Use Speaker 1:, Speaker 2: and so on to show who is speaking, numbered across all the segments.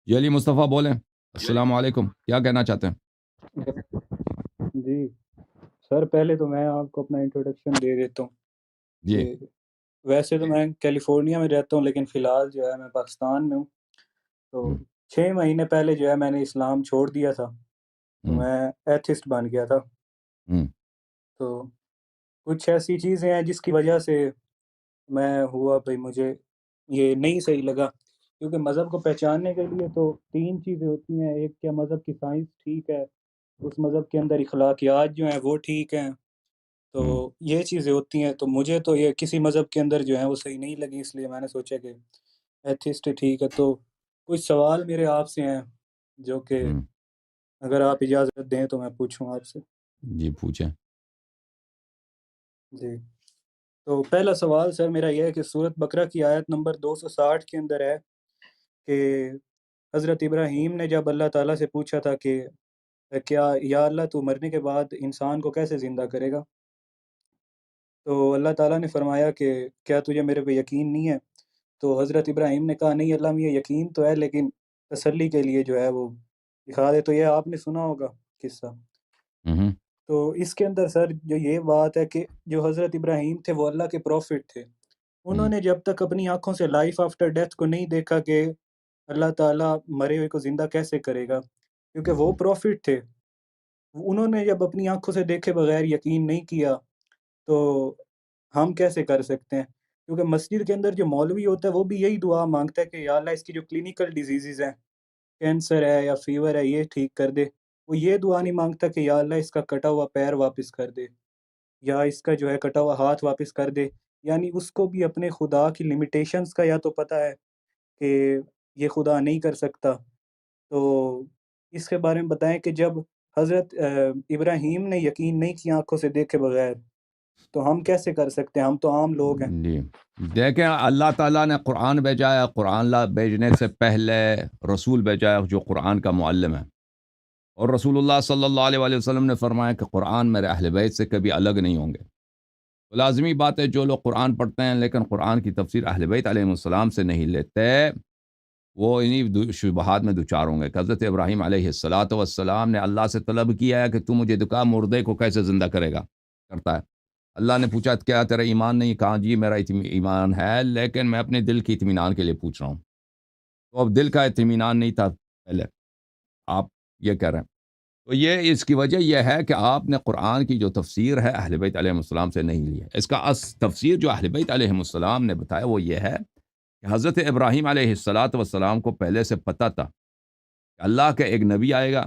Speaker 1: جی علی مصطفیٰ بولیں، السلام علیکم، کیا کہنا چاہتے ہیں؟
Speaker 2: جی سر، پہلے تو میں آپ کو اپنا انٹروڈکشن دے دیتا ہوں
Speaker 1: جی
Speaker 2: کہ ویسے تو میں کیلیفورنیا میں رہتا ہوں، لیکن فی الحال جو ہے میں پاکستان میں ہوں۔ تو
Speaker 1: ہم،
Speaker 2: 6 مہینے پہلے جو ہے میں نے اسلام چھوڑ دیا تھا، تو
Speaker 1: ہم،
Speaker 2: میں ایتھسٹ بن گیا تھا۔
Speaker 1: ہم،
Speaker 2: تو کچھ ایسی چیزیں ہیں جس کی وجہ سے میں ہوا بھائی مجھے یہ نہیں صحیح لگا، کیونکہ مذہب کو پہچاننے کے لیے تو 3 چیزیں ہوتی ہیں۔ ایک کیا مذہب کی سائنس ٹھیک ہے، اس مذہب کے اندر اخلاقیات جو ہیں وہ ٹھیک ہیں، تو
Speaker 1: ہم۔
Speaker 2: یہ چیزیں ہوتی ہیں۔ تو مجھے تو یہ کسی مذہب کے اندر جو ہیں وہ صحیح نہیں لگی، اس لیے میں نے سوچا کہ ایتھسٹ ٹھیک ہے۔ تو کچھ سوال میرے آپ سے ہیں جو کہ
Speaker 1: ہم،
Speaker 2: اگر آپ اجازت دیں تو میں پوچھوں آپ سے۔
Speaker 1: جی پوچھیں۔
Speaker 2: جی، تو پہلا سوال سر میرا یہ ہے کہ سورۃ بقرہ کی آیت نمبر 260 کے اندر ہے کہ حضرت ابراہیم نے جب اللہ تعالیٰ سے پوچھا تھا کہ کیا یا اللہ تو مرنے کے بعد انسان کو کیسے زندہ کرے گا، تو اللہ تعالیٰ نے فرمایا کہ کیا تجھے میرے پہ یقین نہیں ہے؟ تو حضرت ابراہیم نے کہا نہیں اللہ، مجھے یقین تو ہے، لیکن تسلی کے لیے جو ہے وہ دکھا دے۔ تو یہ آپ نے سنا ہوگا قصہ۔
Speaker 1: ہم،
Speaker 2: تو اس کے اندر سر جو یہ بات ہے کہ جو حضرت ابراہیم تھے وہ اللہ کے پروفٹ تھے، انہوں
Speaker 1: ہم،
Speaker 2: نے جب تک اپنی آنکھوں سے لائف آفٹر ڈیتھ کو نہیں دیکھا کہ اللہ تعالیٰ مرے ہوئے کو زندہ کیسے کرے گا، کیونکہ وہ پروفٹ تھے، انہوں نے جب اپنی آنکھوں سے دیکھے بغیر یقین نہیں کیا، تو ہم کیسے کر سکتے ہیں؟ کیونکہ مسجد کے اندر جو مولوی ہوتا ہے وہ بھی یہی دعا مانگتا ہے کہ یا اللہ اس کی جو کلینکل ڈیزیزز ہیں، کینسر ہے یا فیور ہے، یہ ٹھیک کر دے۔ وہ یہ دعا نہیں مانگتا کہ یا اللہ اس کا کٹا ہوا پیر واپس کر دے، یا اس کا جو ہے کٹا ہوا ہاتھ واپس کر دے۔ یعنی اس کو بھی اپنے خدا کی لمیٹیشنز کا یا تو پتہ ہے کہ یہ خدا نہیں کر سکتا۔ تو اس کے بارے میں بتائیں کہ جب حضرت ابراہیم نے یقین نہیں کیا آنکھوں سے دیکھے بغیر، تو ہم کیسے کر سکتے ہیں؟ ہم تو عام لوگ ہیں۔
Speaker 1: جی دیکھیں، اللہ تعالیٰ نے قرآن بھیجا ہے، قرآن بھیجنے سے پہلے رسول بھیجا ہے جو قرآن کا معلم ہے، اور رسول اللہ صلی اللہ علیہ وآلہ وسلم نے فرمایا کہ قرآن میرے اہل بیت سے کبھی الگ نہیں ہوں گے۔ تو لازمی بات ہے جو لوگ قرآن پڑھتے ہیں لیکن قرآن کی تفسیر اہل بیت علیہ السلام سے نہیں لیتے، وہ انہی شبہات میں دوچار ہوں گے کہ حضرت ابراہیم علیہ السلام نے اللہ سے طلب کیا ہے کہ تو مجھے دکھا مردے کو کیسے زندہ کرتا ہے۔ اللہ نے پوچھا کیا تیرا ایمان نہیں؟ کہا جی میرا ایمان ہے، لیکن میں اپنے دل کی اطمینان کے لیے پوچھ رہا ہوں۔ تو اب دل کا اطمینان نہیں تھا پہلے، آپ یہ کہہ رہے ہیں۔ تو یہ اس کی وجہ یہ ہے کہ آپ نے قرآن کی جو تفسیر ہے اہل بیت علیہ السلام سے نہیں لی ہے۔ اس کا تفسیر جو اہل بیت علیہ السلام نے بتایا وہ یہ ہے کہ حضرت ابراہیم علیہ السلام کو پہلے سے پتہ تھا کہ اللہ کا ایک نبی آئے گا،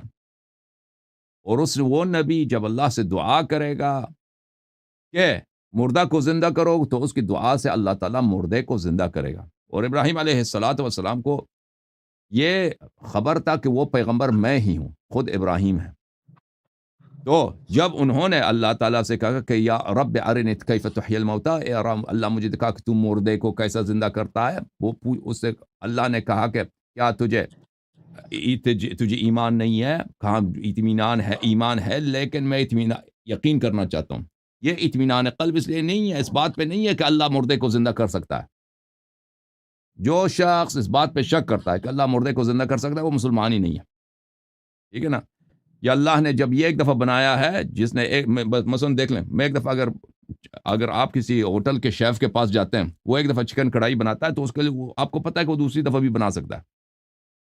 Speaker 1: اور وہ نبی جب اللہ سے دعا کرے گا کہ مردہ کو زندہ کرو، تو اس کی دعا سے اللہ تعالیٰ مردے کو زندہ کرے گا۔ اور ابراہیم علیہ السلام کو یہ خبر تھا کہ وہ پیغمبر میں ہی ہوں، خود ابراہیم ہے۔ تو جب انہوں نے اللہ تعالیٰ سے کہا کہ یا رب ارنی کیف تحیی الموتى، اے اللہ مجھے دکھا کہ تم مردے کو کیسا زندہ کرتا ہے، اس سے اللہ نے کہا کہ کیا تجھے ایمان نہیں ہے؟ کہاں اطمینان ہے، ایمان ہے، لیکن میں یقین کرنا چاہتا ہوں۔ یہ اطمینان قلب اس لیے نہیں ہے، اس بات پہ نہیں ہے کہ اللہ مردے کو زندہ کر سکتا ہے۔ جو شخص اس بات پہ شک کرتا ہے کہ اللہ مردے کو زندہ کر سکتا ہے وہ مسلمان ہی نہیں ہے، ٹھیک ہے نا؟ یا اللہ نے جب یہ ایک دفعہ بنایا ہے، جس نے مثلا دیکھ لیں، میں ایک دفعہ اگر آپ کسی ہوٹل کے شیف کے پاس جاتے ہیں، وہ ایک دفعہ چکن کڑھائی بناتا ہے تو اس کے لیے آپ کو پتہ ہے کہ وہ دوسری دفعہ بھی بنا سکتا ہے،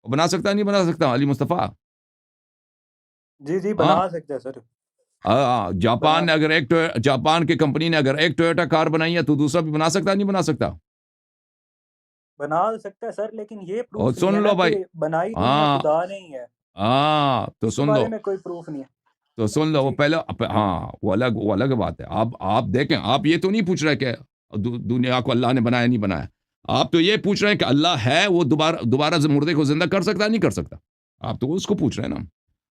Speaker 1: وہ بنا سکتا ہے نہیں بنا سکتا علی مصطفیٰ؟
Speaker 2: جی جی،
Speaker 1: ہاں،
Speaker 2: بنا سکتے ہیں سر، بنا
Speaker 1: جاپان نے اگر
Speaker 2: سکتے
Speaker 1: جاپان کی کمپنی نے اگر ایک ٹویوٹا کار بنائی ہے تو دوسرا بھی بنا سکتا ہے نہیں بنا سکتا؟
Speaker 2: بنا سکتا ہے سر، لیکن یہ
Speaker 1: اور
Speaker 2: پروف نہیں ہے
Speaker 1: سن
Speaker 2: نا
Speaker 1: لو بھائی،
Speaker 2: کہ بنائی دنیا
Speaker 1: ہاں
Speaker 2: خدا نہیں ہے،
Speaker 1: ہاں تو
Speaker 2: اس کے
Speaker 1: سن لو،
Speaker 2: بارے میں کوئی پروف نہیں
Speaker 1: تو سن
Speaker 2: ہے۔
Speaker 1: لو، وہ
Speaker 2: جی
Speaker 1: پہلے ہاں وہ الگ بات ہے۔ آپ دیکھیں، آپ یہ تو نہیں پوچھ رہے کہ دنیا کو اللہ نے بنایا نہیں بنایا، آپ تو یہ پوچھ رہے ہیں کہ اللہ ہے، وہ دوبارہ سے مردے کو زندہ کر سکتا ہے نہیں کر سکتا؟ آپ تو اس کو پوچھ رہے ہیں نا۔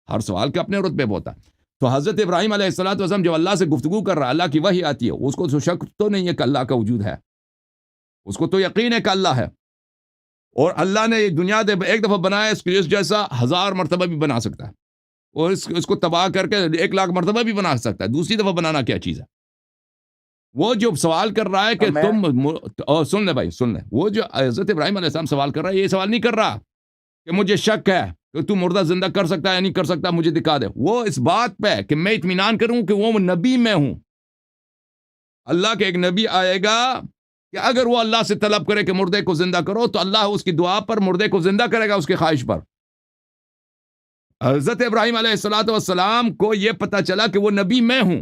Speaker 1: ہر سوال کے اپنے رتبے ہوتا ہے۔ تو حضرت ابراہیم علیہ السلام جب اللہ سے گفتگو کر رہا ہے، اللہ کی وحی آتی ہے، اس کو تو شک تو نہیں ہے کہ اللہ کا وجود ہے، اس کو تو یقین ہے کہ اللہ ہے، اور اللہ نے دنیا ایک دفعہ بنایا، اس جیسا 1000 مرتبہ بھی بنا سکتا ہے، اور اس کو تباہ کر کے 1,00,000 مرتبہ بھی بنا سکتا ہے۔ دوسری دفعہ بنانا کیا چیز ہے؟ وہ جو سوال کر رہا ہے کہ
Speaker 2: اب میں
Speaker 1: تم، اور سن لے بھائی، سن لے، وہ جو حضرت ابراہیم علیہ السلام سوال کر رہا ہے، یہ سوال نہیں کر رہا کہ مجھے شک ہے کہ تو مردہ زندہ کر سکتا ہے یا نہیں کر سکتا، مجھے دکھا دے، وہ اس بات پہ کہ میں اطمینان کروں کہ وہ نبی میں ہوں۔ اللہ کے ایک نبی آئے گا کہ اگر وہ اللہ سے طلب کرے کہ مردے کو زندہ کرو تو اللہ اس کی دعا پر مردے کو زندہ کرے گا، اس کی خواہش پر۔ حضرت ابراہیم علیہ الصلوۃ والسلام کو یہ پتا چلا کہ وہ نبی میں ہوں،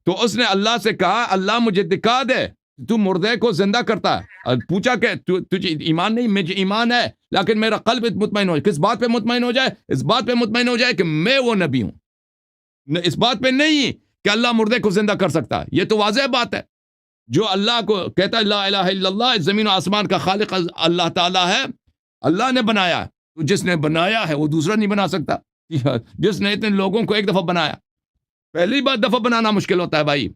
Speaker 1: تو اس نے اللہ سے کہا اللہ مجھے دکھا دے تو مردے کو زندہ کرتا ہے، اور پوچھا کہ تجھے ایمان نہیں؟ مجھے ایمان ہے لیکن میرا قلب مطمئن ہو جائے۔ کس بات پہ مطمئن ہو جائے؟ اس بات پہ مطمئن ہو جائے کہ میں وہ نبی ہوں، اس بات پہ نہیں کہ اللہ مردے کو زندہ کر سکتا ہے۔ یہ تو واضح بات ہے، جو اللہ کو کہتا ہے لا الہ الا اللہ، زمین و آسمان کا خالق اللہ تعالیٰ ہے، اللہ نے بنایا ہے، تو جس نے بنایا ہے وہ دوسرا نہیں بنا سکتا۔ جس نے اتنے لوگوں کو ایک دفعہ بنایا، پہلی بار دفعہ بنانا مشکل ہوتا ہے بھائی۔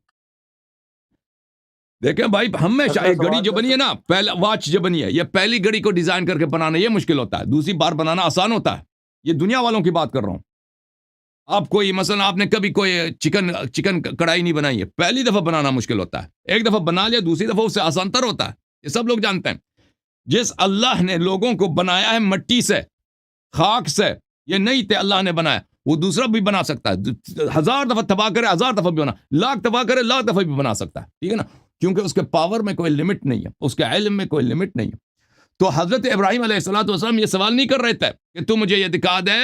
Speaker 1: دیکھیں بھائی، ہمیشہ
Speaker 2: اگلا
Speaker 1: ایک گھڑی
Speaker 2: سوال
Speaker 1: جو
Speaker 2: کر
Speaker 1: بنی ہے
Speaker 2: سکتا
Speaker 1: نا، پہلا واچ جو بنی ہے، یہ پہلی گھڑی کو ڈیزائن کر کے بنانا یہ مشکل ہوتا ہے، دوسری بار بنانا آسان ہوتا ہے۔ یہ دنیا والوں کی بات کر رہا ہوں۔ آپ کوئی مثلا آپ نے کبھی کوئی چکن کڑھائی نہیں بنائی ہے، پہلی دفعہ بنانا مشکل ہوتا ہے، ایک دفعہ بنا لیا دوسری دفعہ اس سے آسان تر ہوتا ہے، یہ سب لوگ جانتے ہیں۔ جس اللہ نے لوگوں کو بنایا ہے مٹی سے، خاک سے، یہ نہیں تھے اللہ نے بنایا، وہ دوسرا بھی بنا سکتا ہے، ہزار دفعہ تباہ کرے ہزار دفعہ بھی بنا، لاکھ تباہ کرے لاکھ دفعہ بھی بنا سکتا ہے، ٹھیک ہے نا، کیونکہ اس کے پاور میں کوئی لمٹ نہیں ہے، اس کے علم میں کوئی لمٹ نہیں ہے۔ تو حضرت ابراہیم علیہ الصلوۃ والسلام یہ سوال نہیں کر رہے تھے کہ تو مجھے یہ دکھا دے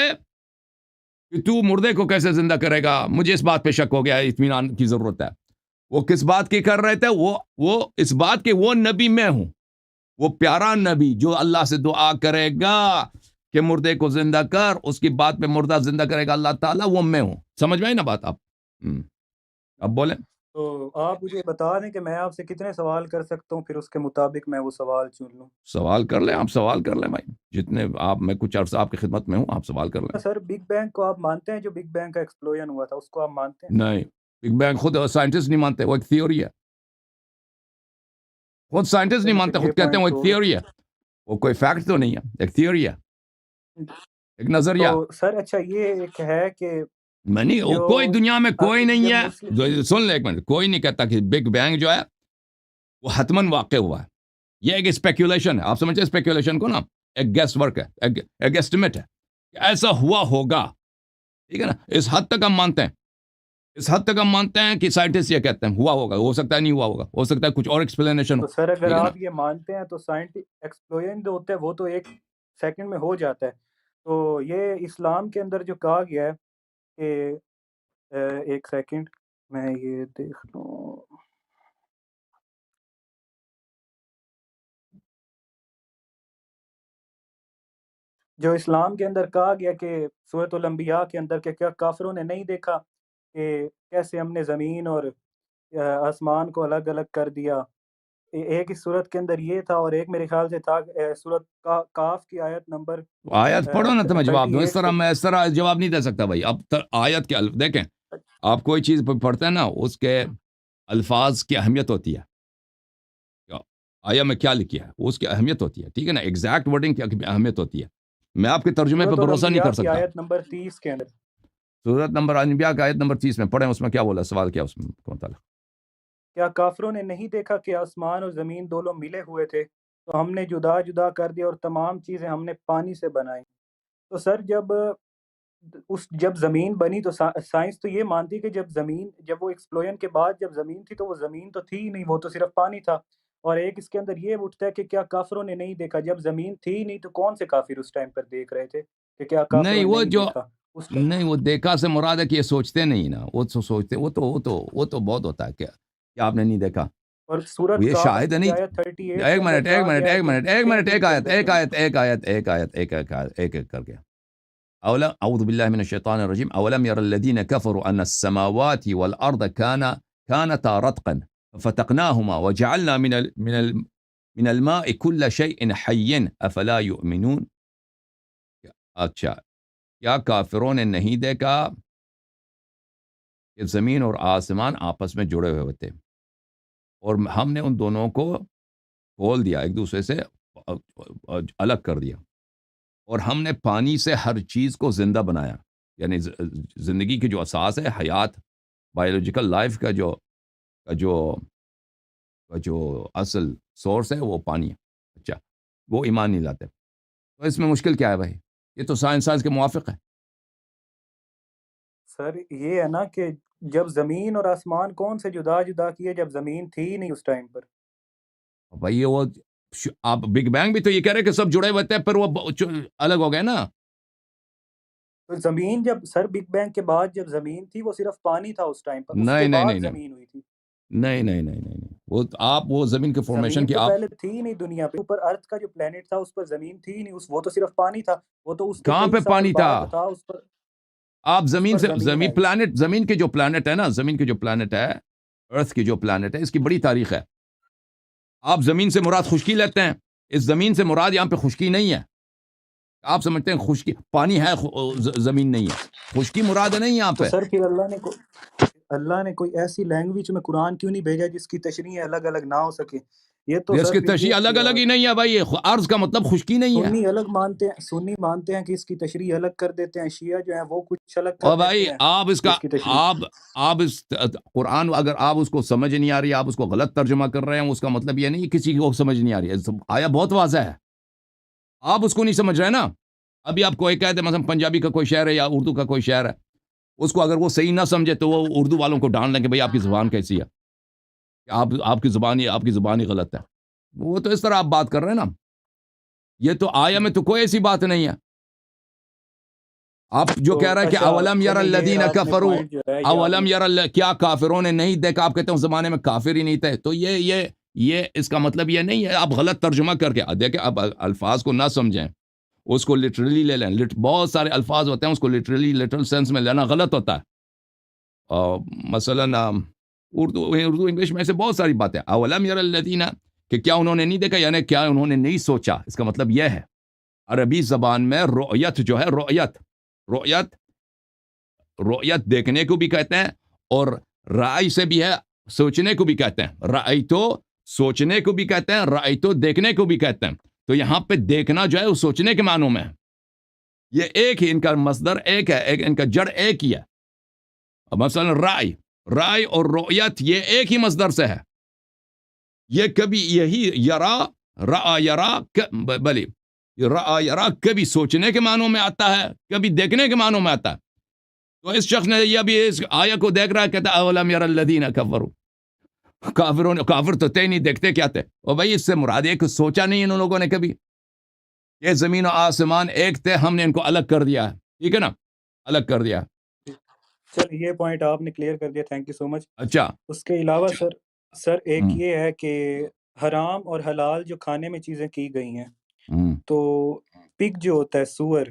Speaker 1: کہ تو مردے کو کیسے زندہ کرے گا، مجھے اس بات پہ شک ہو گیا، اطمینان کی ضرورت ہے۔ وہ کس بات کی کر رہے تھے؟ وہ اس بات کے وہ نبی میں ہوں، وہ پیارا نبی جو اللہ سے دعا کرے گا کہ مردے کو زندہ کر، اس کی بات پہ مردہ زندہ کرے گا اللہ تعالیٰ، وہ میں ہوں۔ سمجھ میں آئی نا بات آپ؟ اب بولیں۔
Speaker 2: تو آپ مجھے بتا دیں کہ میں آپ سے کتنے سوال کر سکتا ہوں، پھر اس کے مطابق میں وہ سوال چن لوں۔
Speaker 1: سوال کر لیں، آپ سوال کر لیں بھائی، جتنے آپ، میں کچھ عرصہ آپ کی خدمت میں ہوں، آپ سوال کر لیں۔
Speaker 2: سر بگ بینگ کو آپ مانتے ہیں؟ جو بگ بینگ کا ایکسپلوژن ہوا تھا اس کو آپ مانتے ہیں؟
Speaker 1: نہیں، بگ بینگ خود سائنٹسٹ نہیں مانتے، وہ ایک تھیوری ہے، خود سائنٹسٹ نہیں مانتے،
Speaker 2: لیکن یہ
Speaker 1: خود کہتے ہیں وہ
Speaker 2: پوائنٹ
Speaker 1: ایک
Speaker 2: تو
Speaker 1: تھیوری ہے، وہ کوئی فیکٹ تو نہیں ہے، ایک تھیوری ہے، ایک نظریہ۔
Speaker 2: تو سر اچھا یہ ایک ہے کہ
Speaker 1: میں نہیں،
Speaker 2: جو
Speaker 1: کوئی دنیا میں کوئی نہیں
Speaker 2: جب
Speaker 1: ہے، سن لے ایک منٹ، کوئی نہیں کہتا کہ بگ بینگ جو ہے وہ حتماً واقع ہوا ہے، یہ ایک اسپیکولیشن ہے، آپ سمجھتے ہیں اسپیکولیشن کو نا، ایک گیس ورک ہے، ایک ایسٹیمیٹ ہے کہ ایسا ہوا ہوگا، ٹھیک ہے نا، اس حد تک ہم مانتے ہیں، اس حد تک ہم مانتے ہیں کہ سائنٹسٹ یہ کہتے ہیں ہوا ہوگا، ہو سکتا ہے نہیں ہوا ہوگا، ہو سکتا ہے کچھ اور ایکسپلینیشن ہو،
Speaker 2: تو سر اگر
Speaker 1: ٹھیک ہے نا۔
Speaker 2: آپ یہ مانتے ہیں تو ایکسپلوژن جو ہوتا ہے وہ تو ایک سیکنڈ میں ہو جاتا ہے، تو یہ اسلام کے اندر جو کہا گیا ہے کہ ایک سیکنڈ میں یہ دیکھ لوں، جو اسلام کے اندر کہا گیا کہ سورۃ الانبیاء کے اندر کہ کیا کافروں نے نہیں دیکھا کہ کیسے ہم نے زمین اور آسمان کو الگ الگ کر دیا، ایک اس صورت کے اندر یہ تھا، اور ایک میرے خیال سے تھا صورت کاف کی آیت نمبر
Speaker 1: آیت پڑھو نا تو میں جواب دوں،
Speaker 2: 38 سے۔
Speaker 1: اس طرح جواب نہیں دے سکتا بھائی، اب آیت کے دیکھیں، آپ کوئی چیز پڑھتے ہیں نا، اس کے الفاظ کی اہمیت ہوتی ہے، آیا میں کیا لکھی ہے اس کی اہمیت ہوتی ہے، ٹھیک ہے نا، ایگزیکٹ ورڈنگ کی اہمیت ہوتی ہے، میں آپ کے ترجمے پہ
Speaker 2: سورۃ
Speaker 1: بھروسہ نہیں
Speaker 2: الانبیاء
Speaker 1: کر
Speaker 2: کی
Speaker 1: سکتا۔
Speaker 2: آیت نمبر 30 کے اندر
Speaker 1: سورۃ نمبر انبیاء کا آیت نمبر 30 میں پڑھیں، اس میں کیا بولا، سوال کیا اس میں کو متعلق؟
Speaker 2: کیا کافروں نے نہیں دیکھا کہ آسمان اور زمین دونوں ملے ہوئے تھے تو ہم نے جدا جدا کر دیا اور تمام چیزیں ہم نے پانی سے بنائی۔ تو سر جب زمین بنی تو سائنس تو یہ مانتی کہ جب وہ ایکسپلوژن کے بعد جب زمین تھی تو وہ زمین تو تھی ہی نہیں، وہ تو صرف پانی تھا، اور ایک اس کے اندر یہ اٹھتا ہے کہ کیا کافروں نے نہیں دیکھا، جب زمین تھی ہی نہیں تو کون سے کافر اس ٹائم پر دیکھ رہے تھے کہ کیا کافروں
Speaker 1: نہیں،
Speaker 2: نے
Speaker 1: وہ
Speaker 2: نہیں
Speaker 1: جو
Speaker 2: دیکھا اس
Speaker 1: نہیں، وہ دیکھا سے مراد ہے کہ یہ سوچتے نہیں نا، وہ تو سوچتے، وہ تو بہت ہوتا ہے کہ آپ نے نہیں دیکھا،
Speaker 2: اور
Speaker 1: وہ
Speaker 2: سورۃ
Speaker 1: یہ
Speaker 2: کاف
Speaker 1: شاہد ہے
Speaker 2: کی
Speaker 1: نہیں۔
Speaker 2: آیت 38
Speaker 1: ایک
Speaker 2: کے اندر
Speaker 1: منٹ ایک
Speaker 2: کہا
Speaker 1: منٹ
Speaker 2: گیا ہے
Speaker 1: ایک
Speaker 2: کہ
Speaker 1: منٹ ایک
Speaker 2: 6
Speaker 1: منٹ
Speaker 2: دن
Speaker 1: ایک
Speaker 2: کے
Speaker 1: آیت
Speaker 2: اندر
Speaker 1: ایک
Speaker 2: بنی۔
Speaker 1: آیت ایک آیت ایک آیت ایک آیت ایک ایک کر کے اعوذ باللہ من الشیطان الرجیم اولم یر الذین کفروا ان السماوات والارض كانتا رتقا ففتقناهما وجعلنا من الماء كل شيء حي افلا يؤمنون۔ اچھا، کیا کافروں نے نہیں دیکھا کہ زمین اور آسمان آپس میں جڑے ہوئے تھے اور ہم نے ان دونوں کو کھول دیا، ایک دوسرے سے الگ کر دیا، اور ہم نے پانی سے ہر چیز کو زندہ بنایا، یعنی زندگی کی جو اساس ہے، حیات، بایولوجیکل لائف کا جو اصل سورس ہے وہ پانی ہے۔ اچھا، وہ ایمان نہیں لاتے، تو اس میں مشکل کیا ہے بھائی؟ یہ تو سائنس کے موافق ہے.
Speaker 2: سر یہ ہے نا کہ جب زمین اور آسمان کون سے جدا جدا کیے جب زمین تھی ہی نہیں اس ٹائم پر.
Speaker 1: بھائی وہ آپ بگ بینگ بھی تو یہ کہہ رہے کہ سب جڑے ہوئے تھے، پھر وہ الگ ہو گئے نا.
Speaker 2: تو زمین جب سر بگ بینگ کے بعد جب زمین تھی وہ صرف پانی تھا اس ٹائم پر، اس کے
Speaker 1: نہیں نہیں نہیں
Speaker 2: بعد
Speaker 1: نہیں
Speaker 2: زمین ہوئی تھی.
Speaker 1: نہیں نہیں نہیں نہیں نہیں وہ آپ وہ زمین کے فارمیشن
Speaker 2: زمین
Speaker 1: کی
Speaker 2: تو
Speaker 1: آپ
Speaker 2: پہلے تھی ہی نہیں دنیا پہ، اوپر ارتھ کا جو پلینٹ تھا اس پر زمین تھی ہی نہیں، وہ تو صرف پانی تھا، وہ تو اس کے
Speaker 1: کہاں
Speaker 2: کئی
Speaker 1: پہ
Speaker 2: سال
Speaker 1: پانی تھا؟
Speaker 2: بعد تھا اس پر.
Speaker 1: آپ زمین
Speaker 2: پر
Speaker 1: سے
Speaker 2: زمین آئی.
Speaker 1: پلانٹ، زمین کے جو پلانٹ ہے نا، زمین کے جو پلانٹ ہے، ارتھ کی جو پلانٹ ہے، اس کی بڑی تاریخ ہے. آپ زمین سے مراد خشکی لیتے ہیں، اس زمین سے مراد یہاں پہ خشکی نہیں ہے. آپ سمجھتے ہیں خشکی پانی ہے، زمین نہیں ہے. خشکی مراد نہیں یہاں
Speaker 2: تو
Speaker 1: پہ.
Speaker 2: سر پھر اللہ نے کوئی ایسی لینگویج میں قرآن کیوں نہیں بھیجا جس کی تشریح الگ الگ نہ ہو سکے؟ یہ تو
Speaker 1: اس
Speaker 2: سر
Speaker 1: کی
Speaker 2: پھر
Speaker 1: تشریح الگ الگ ہی نہیں ہے بھائی. عرض کا مطلب خشکی نہیں ہے.
Speaker 2: سنی الگ مانتے ہیں کہ اس کی تشریح الگ کر دیتے ہیں، شیعہ جو ہیں وہ کچھ الگ کر
Speaker 1: اور بھائی
Speaker 2: دیتے ہیں
Speaker 1: آپ اس کا
Speaker 2: اس کی تشریح.
Speaker 1: آپ اس قرآن اگر آپ اس کو سمجھ نہیں آ رہی، آپ اس کو غلط ترجمہ کر رہے ہیں، اس کا مطلب یہ نہیں کسی کو سمجھ نہیں آ رہی ہے. آیا بہت واضح ہے، آپ اس کو نہیں سمجھ رہے نا. ابھی آپ کوئی کہتے مثلا پنجابی کا کوئی شعر ہے یا اردو کا کوئی شعر ہے، اس کو اگر وہ صحیح نہ سمجھے تو وہ اردو والوں کو ڈانٹ لیں کہ بھائی آپ کی زبان کیسی ہے، آپ کی زبان ہی غلط ہے. وہ تو اس طرح آپ بات کر رہے ہیں نا. یہ تو آیا میں تو کوئی ایسی بات نہیں ہے. آپ جو
Speaker 2: تو
Speaker 1: کہہ رہا ہے کہ
Speaker 2: اچھا
Speaker 1: اولم یر
Speaker 2: چلیں یہ
Speaker 1: الذین
Speaker 2: آپ نے
Speaker 1: کفروا،
Speaker 2: پوائنٹ جو ہے یہ آپ
Speaker 1: اولم
Speaker 2: نے
Speaker 1: یر کیا کافروں نے نہیں دیکھا؟ آپ کہتے ہیں اس زمانے میں کافر ہی نہیں تھے. تو یہ اس کا مطلب یہ نہیں ہے. آپ غلط ترجمہ کر کے دیکھیں، اب الفاظ کو نہ سمجھیں، اس کو لٹرلی لے لیں. بہت سارے الفاظ ہوتے ہیں، اس کو لٹرل سینس میں لینا غلط ہوتا ہے. مثلا اردو انگلش میں ایسے بہت ساری باتیں. اولم یر الذین، کہ کیا انہوں نے نہیں دیکھا، یعنی کیا انہوں نے نہیں سوچا. اس کا مطلب یہ ہے عربی زبان میں رؤیت جو ہے، رؤیت دیکھنے کو بھی کہتے ہیں، اور رائے سے بھی ہے، سوچنے کو بھی کہتے ہیں. رائے تو سوچنے کو بھی کہتے ہیں، رائے تو دیکھنے کو بھی کہتے ہیں. تو یہاں پہ دیکھنا جو ہے وہ سوچنے کے معنوں میں ہے. یہ ایک ہی، ان کا مصدر ایک ہے، ان کا جڑ ایک ہی ہے. مثلا رائے اور رؤیت یہ ایک ہی مصدر سے ہے. یہ کبھی یہی یرا بلی یرا کبھی سوچنے کے معنوں میں آتا ہے، کبھی دیکھنے کے معنوں میں آتا ہے. تو اس شخص نے یہ بھی اس آیا کو دیکھ رہا ہے، کہتا ہے اولم یر الذین کفروا، کافر تو تھے نہیں، دیکھتے کیا تھے؟ اور بھائی اس سے مراد ہے کہ سوچا نہیں ان لوگوں نے کبھی. یہ زمین و آسمان ایک تھے، ہم نے ان کو الگ کر دیا ہے. ٹھیک ہے نا، الگ کر دیا.
Speaker 2: چل یہ پوائنٹ آپ نے کلیئر کر دیا، تھینک یو سو مچ.
Speaker 1: اچھا،
Speaker 2: اس کے علاوہ سر ایک یہ ہے کہ حرام اور حلال جو کھانے میں چیزیں کی گئی ہیں، تو پگ جو ہوتا ہے سور،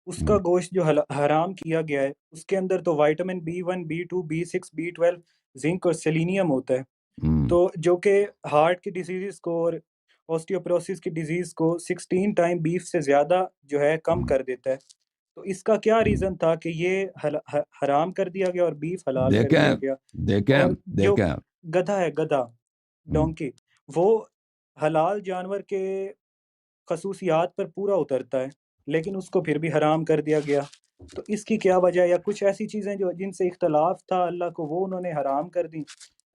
Speaker 2: اس کا گوشت جو حرام کیا گیا ہے، اس کے اندر تو vitamin B1 B2 B6 B12 zinc اور سیلینیم ہوتا ہے، تو جو کہ ہارٹ کی ڈیزیز کو اور آسٹیوپروسس کی ڈیزیز کو 16 ٹائم بیف سے زیادہ جو ہے کم کر دیتا ہے. تو اس کا کیا ریزن تھا کہ یہ حرام کر دیا گیا اور بیف حلال کر دیا گیا؟ اور جو گدھا ہے، گدھا ڈونکی، وہ حلال جانور کے خصوصیات پر پورا اترتا ہے، لیکن اس کو پھر بھی حرام کر دیا گیا. تو اس کی کیا وجہ، یا کچھ ایسی چیزیں جو جن سے اختلاف تھا اللہ کو، وہ انہوں نے حرام کر دی،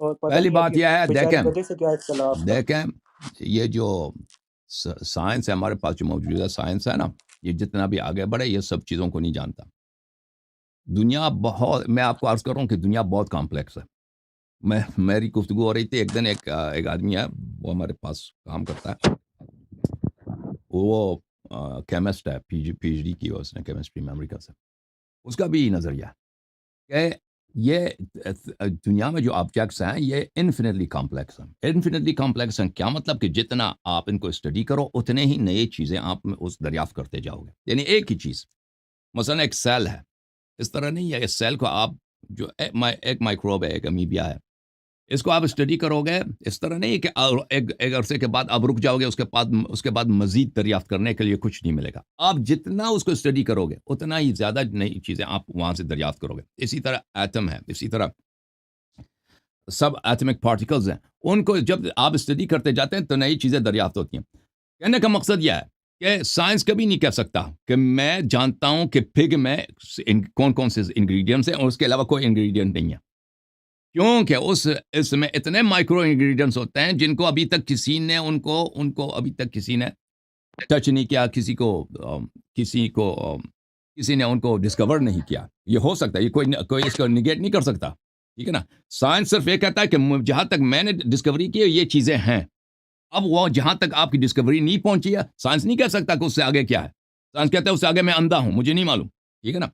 Speaker 2: اور پتہ
Speaker 1: پہلی
Speaker 2: نہیں اب
Speaker 1: بات یہ ہے،
Speaker 2: بیچارے گدھے سے کیا اختلاف تھا.
Speaker 1: دیکھیں یہ جو سائنس ہے ہمارے پاس، جو موجودہ سائنس ہے نا، یہ جتنا بھی آگے بڑھے یہ سب چیزوں کو نہیں جانتا. دنیا بہت، میں آپ کو عرض کر رہا ہوں کہ دنیا بہت کمپلیکس ہے. میری گفتگو ہو رہی تھی ایک دن، ایک آدمی ہے، وہ ہمارے پاس کام کرتا ہے، وہ کیمسٹ ہے، پی ایچ ڈی کی اس نے کیمسٹری میں امریکہ سے. اس کا بھی نظریہ کہ یہ دنیا میں جو آبجیکٹس ہیں یہ انفینٹلی کمپلیکس ہیں. انفینٹلی کمپلیکس ہیں کیا مطلب؟ کہ جتنا آپ ان کو اسٹڈی کرو اتنے ہی نئی چیزیں آپ میں اس دریافت کرتے جاؤ گے. یعنی ایک ہی چیز، مثلا ایک سیل ہے، اس طرح نہیں ہے. اس سیل کو آپ جو ایک مائکروب ہے، ایک امیبیا ہے، اس کو آپ اسٹڈی کرو گے اس طرح نہیں کہ ایک عرصے کے بعد آپ رک جاؤ گے، اس کے بعد مزید دریافت کرنے کے لیے کچھ نہیں ملے گا. آپ جتنا اس کو اسٹڈی کرو گے اتنا ہی زیادہ نئی چیزیں آپ وہاں سے دریافت کرو گے. اسی طرح ایٹم ہے، اسی طرح سب ایٹمک پارٹیکلز ہیں، ان کو جب آپ اسٹڈی کرتے جاتے ہیں تو نئی چیزیں دریافت ہوتی ہیں. کہنے کا مقصد یہ ہے کہ سائنس کبھی نہیں کہہ سکتا کہ میں جانتا ہوں کہ پگ میں کون کون سے انگریڈینٹس ہیں اور اس کے علاوہ کوئی انگریڈینٹ نہیں ہے، کیونکہ اس میں اتنے مائکرو انگریڈینٹس ہوتے ہیں جن کو ابھی تک کسی نے ان کو ابھی تک کسی نے ٹچ نہیں کیا، کسی نے ان کو ڈسکور نہیں کیا. یہ ہو سکتا ہے، یہ کوئی اس کو نگیٹ نہیں کر سکتا. ٹھیک ہے نا. سائنس صرف یہ کہتا ہے کہ جہاں تک میں نے ڈسکوری کی یہ چیزیں ہیں. اب وہ جہاں تک آپ کی ڈسکوری نہیں پہنچی ہے، سائنس نہیں کہہ سکتا کہ اس سے آگے کیا ہے. سائنس کہتا ہے اس سے آگے میں اندھا ہوں، مجھے نہیں معلوم. ٹھیک ہے نا.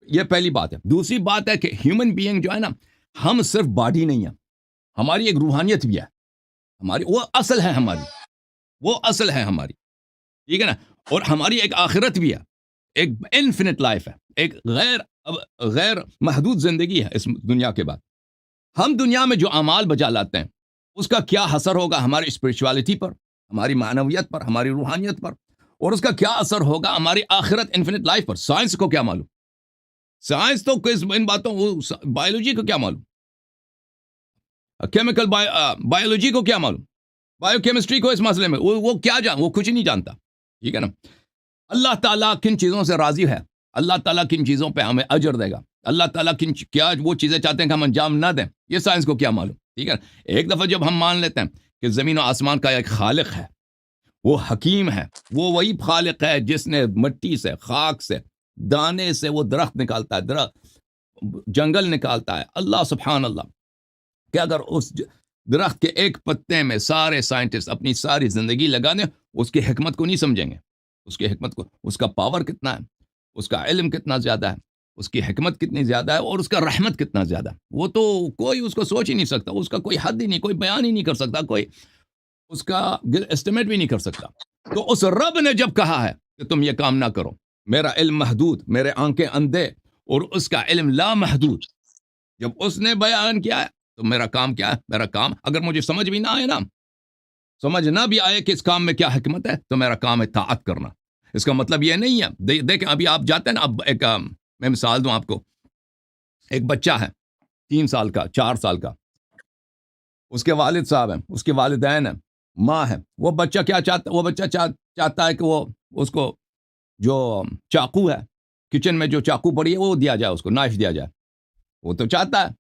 Speaker 1: یہ پہلی بات ہے. دوسری بات ہے کہ ہیومن بینگ جو ہے نا، ہم صرف باڈی نہیں ہیں، ہماری ایک روحانیت بھی ہے. وہ اصل ہے ہماری. ٹھیک ہے نا. اور ہماری ایک آخرت بھی ہے، ایک انفینٹ لائف ہے، ایک غیر محدود زندگی ہے اس دنیا کے بعد. ہم دنیا میں جو اعمال بجا لاتے ہیں اس کا کیا اثر ہوگا ہماری اسپرچوالٹی پر، ہماری معنویت پر، ہماری روحانیت پر، اور اس کا کیا اثر ہوگا ہماری آخرت انفینٹ لائف پر. سائنس کو کیا معلوم؟ سائنس تو ان باتوں، بایولوجی کو کیا معلوم؟ کیمیکل بایولوجی کو کیا معلوم؟ بایو کیمسٹری کو اس مسئلے میں وہ کچھ نہیں جانتا. ٹھیک ہے نا. اللہ تعالیٰ کن چیزوں سے راضی ہے، اللہ تعالیٰ کن چیزوں پہ ہمیں اجر دے گا، اللہ تعالیٰ کیا وہ چیزیں چاہتے ہیں کہ ہم انجام نہ دیں، یہ سائنس کو کیا معلوم. ٹھیک ہے. ایک دفعہ جب ہم مان لیتے ہیں کہ زمین و آسمان کا ایک خالق ہے، وہ حکیم ہے، وہ وہی خالق ہے جس نے مٹی سے، خاک سے، دانے سے وہ درخت نکالتا ہے، جنگل نکالتا ہے. اللہ سبحان اللہ، کہ اگر اس درخت کے ایک پتے میں سارے سائنٹسٹ اپنی ساری زندگی لگا دیں، اس کی حکمت کو نہیں سمجھیں گے. اس کی حکمت کو، اس کا پاور کتنا ہے، اس کا علم کتنا زیادہ ہے، اس کی حکمت کتنی زیادہ ہے، اور اس کا رحمت کتنا زیادہ ہے. وہ تو کوئی اس کو سوچ ہی نہیں سکتا، اس کا کوئی حد ہی نہیں، کوئی بیان ہی نہیں کر سکتا، کوئی اس کا اسٹیمیٹ بھی نہیں کر سکتا. تو اس رب نے جب کہا ہے کہ تم یہ کام نہ کرو، میرا علم محدود، میرے آنکھیں اندھے، اور اس کا علم لا محدود، جب اس نے بیان کیا ہے تو میرا کام کیا ہے؟ میرا کام اگر مجھے سمجھ بھی نہ آئے نا، سمجھ نہ بھی آئے کہ اس کام میں کیا حکمت ہے، تو میرا کام ہے طاعت کرنا. اس کا مطلب یہ نہیں ہے، دیکھیں ابھی آپ جاتے ہیں نا، اب ایک میں مثال دوں آپ کو. ایک بچہ ہے 3 سال کا، 4 سال کا، اس کے والد صاحب ہیں، اس کے والدین ہیں، ماں ہے. وہ بچہ کیا چاہتا ہے؟ وہ بچہ چاہتا ہے کہ وہ اس کو جو چاقو ہے، کچن میں جو چاقو پڑی ہے وہ دیا جائے، اس کو نائف دیا جائے. وہ تو چاہتا ہے،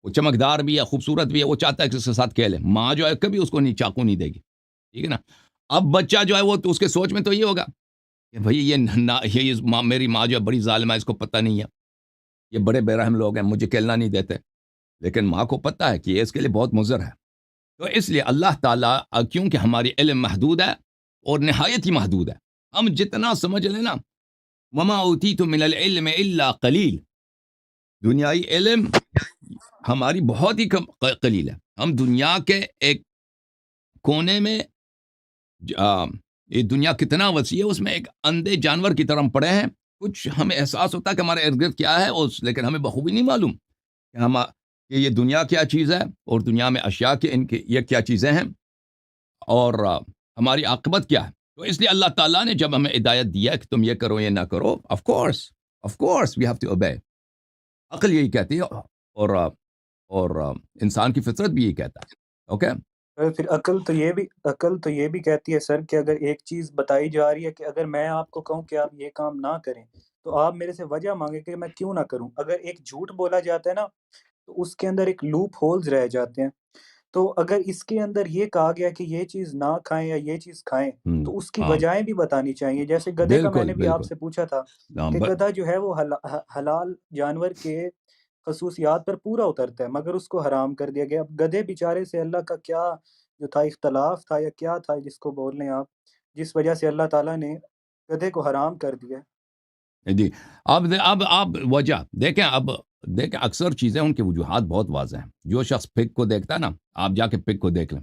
Speaker 1: وہ چمکدار بھی ہے، خوبصورت بھی ہے، وہ چاہتا ہے کہ اس کے ساتھ کھیلے. ماں جو ہے کبھی اس کو چاقو نہیں دے گی. ٹھیک ہے نا. اب بچہ جو ہے وہ تو اس کے سوچ میں تو یہ ہوگا کہ بھئی یہ میری ماں جو ہے بڑی ظالمہ ہے، اس کو پتہ نہیں ہے، یہ بڑے بے رحم لوگ ہیں، مجھے کھیلنا نہیں دیتے. لیکن ماں کو پتہ ہے کہ یہ اس کے لیے بہت مضر ہے. تو اس لیے اللہ تعالیٰ، کیونکہ ہماری علم محدود ہے اور نہایت ہی محدود ہے، ہم جتنا سمجھ لیں نا، وما اوتیتم من العلم الا قلیل، دنیائی علم ہماری بہت ہی قلیل ہے. ہم دنیا کے ایک کونے میں، یہ دنیا کتنا وسیع ہے، اس میں ایک اندھے جانور کی طرح ہم پڑے ہیں. کچھ ہمیں احساس ہوتا ہے کہ ہمارے ارد گرد کیا ہے، لیکن ہمیں بخوبی نہیں معلوم کہ یہ دنیا کیا چیز ہے، اور دنیا میں اشیاء یہ کیا چیزیں ہیں، اور ہماری عاقبت کیا ہے. تو اس لیے اللہ تعالیٰ نے جب ہمیں ہدایت دیا کہ تم یہ کرو یہ نہ کرو، of course we have to obey. عقل یہی کہتی ہے، اور انسان کی فطرت بھی یہی کہتا ہے. اوکے.
Speaker 2: پھر عقل تو یہ بھی کہتی ہے سر کہ اگر ایک چیز بتائی جا رہی ہے کہ اگر میں آپ کو کہوں کہ آپ یہ کام نہ کریں تو آپ میرے سے وجہ مانگیں کہ میں کیوں نہ کروں. اگر ایک جھوٹ بولا جاتا ہے نا تو اس کے اندر ایک لوپ ہولز رہ جاتے ہیں. تو اگر اس کے اندر یہ کہا گیا کہ یہ چیز نہ کھائیں یا یہ چیز کھائیں تو اس کی
Speaker 1: ہاں
Speaker 2: وجہیں بھی بتانی چاہیے. جیسے گدھے کا میں نے بھی آپ
Speaker 1: بالکل.
Speaker 2: سے پوچھا تھا
Speaker 1: ہاں،
Speaker 2: کہ گدھا جو ہے وہ حلال جانور کے خصوصیات پر پورا اترتا ہے مگر اس کو حرام کر دیا گیا. اب گدھے بیچارے سے اللہ کا کیا جو تھا اختلاف تھا یا کیا تھا جس کو بول رہے ہیں آپ، جس وجہ سے اللہ تعالیٰ نے گدھے کو حرام کر دیا.
Speaker 1: جی. اب آپ وجہ دیکھیں. دیکھیں اکثر چیزیں ان کے وجوہات بہت واضح ہیں. جو شخص پگ کو دیکھتا ہے نا، آپ جا کے پگ کو دیکھ لیں،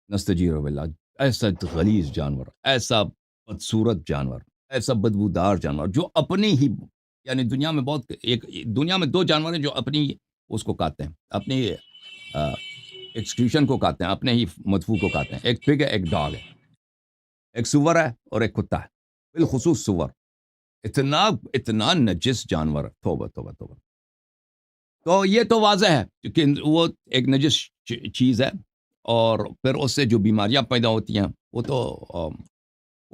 Speaker 1: نستجیر باللہ، ایسا غلیظ جانور، ایسا بدصورت جانور، ایسا بدبودار جانور، جو اپنی ہی، یعنی دنیا میں 2 جانور ہیں جو اپنی اس کو کھاتے ہیں، اپنی ایکسکریشن کو کھاتے ہیں، اپنے ہی مدفوع کو کھاتے ہیں. ایک پگ ہے، ایک ڈاگ ہے، ایک سور ہے اور ایک کتا ہے. بالخصوص سور اتنا نجس جانور، توبہ توبہ توبہ. تو یہ تو واضح ہے کہ وہ ایک نجس چیز ہے، اور پھر اس سے جو بیماریاں پیدا ہوتی ہیں وہ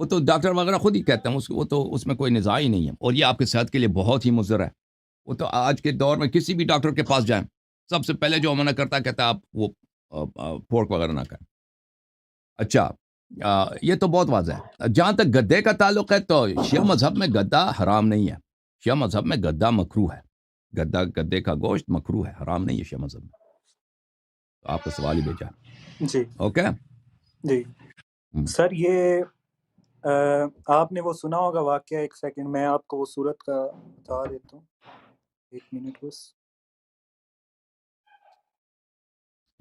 Speaker 1: تو ڈاکٹر وغیرہ خود ہی کہتے ہیں، وہ تو اس میں کوئی نزاع ہی نہیں ہے، اور یہ آپ کے صحت کے لیے بہت ہی مضر ہے. وہ تو آج کے دور میں کسی بھی ڈاکٹر کے پاس جائیں، سب سے پہلے جو منع کرتا ہے، کہتا ہے آپ وہ پورک وغیرہ نہ کریں. اچھا، یہ تو بہت واضح ہے. جہاں تک گدے کا تعلق ہے تو شیعہ مذہب میں گدا حرام نہیں ہے. شیعہ مذہب میں گدا مکروہ ہے. گدے کا گوشت مکروہ ہے، حرام نہیں ہے شیعہ مذہب میں. تو آپ کا سوال ہی بھیجا.
Speaker 2: جی
Speaker 1: اوکے
Speaker 2: جی سر، یہ آپ نے وہ سنا ہوگا واقعہ، ایک سیکنڈ میں آپ کو وہ صورت کا بتا دیتا ہوں، 1 منٹ بس.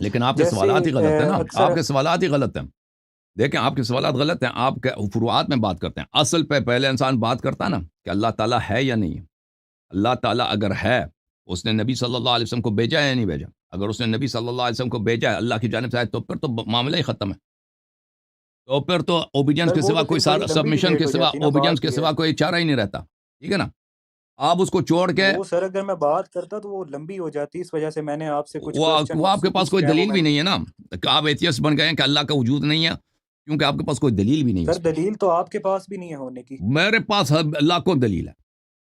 Speaker 1: لیکن آپ کے
Speaker 2: جیسے
Speaker 1: سوالات ہی غلط ہیں نا،
Speaker 2: اکثر
Speaker 1: آپ کے سوالات ہی غلط ہیں. دیکھیں آپ کے سوالات غلط ہیں، آپ کے فروعات میں بات کرتے ہیں. اصل پہ پہلے انسان بات کرتا ہے نا کہ اللہ تعالیٰ ہے یا نہیں ہے. اللہ تعالیٰ اگر ہے، اس نے نبی صلی اللہ علیہ وسلم کو بھیجا ہے یا نہیں بھیجا؟ اگر اس نے نبی صلی اللہ علیہ وسلم کو بھیجا ہے اللہ کی جانب سے ہے، تو پھر تو معاملہ ہی ختم ہے. تو پھر تو اوبیڈینس
Speaker 2: سر
Speaker 1: کے
Speaker 2: وہ
Speaker 1: سوا
Speaker 2: تو
Speaker 1: کوئی
Speaker 2: پھر بڑی لمبی
Speaker 1: سبمیشن
Speaker 2: ڈبیٹ
Speaker 1: کے
Speaker 2: ہو
Speaker 1: سوا
Speaker 2: جاتی نا،
Speaker 1: اوبیڈینس
Speaker 2: بات
Speaker 1: کے
Speaker 2: یہ
Speaker 1: سوا
Speaker 2: ہے.
Speaker 1: کوئی چارہ ہی نہیں رہتا. ٹھیک ہے نا؟ آپ اس کو چھوڑ کے
Speaker 2: وہ سر اگر میں بات کرتا تو وہ لمبی ہو جاتی، اس وجہ سے میں نے آپ سے کچھ
Speaker 1: وہ
Speaker 2: کوشچن
Speaker 1: وہ آپ کے پاس
Speaker 2: مخصوص
Speaker 1: کوئی
Speaker 2: جو ہے وہ
Speaker 1: دلیل
Speaker 2: میں
Speaker 1: بھی
Speaker 2: نے.
Speaker 1: نہیں ہے نا کہ آپ ایتھیسٹ بن گئے ہیں کہ اللہ کا وجود نہیں ہے، کیونکہ آپ کے پاس کوئی دلیل بھی نہیں ہے.
Speaker 2: سر
Speaker 1: اس پہ
Speaker 2: دلیل تو آپ کے پاس بھی نہیں ہے ہونے کی.
Speaker 1: میرے پاس لاکھوں دلیل ہے.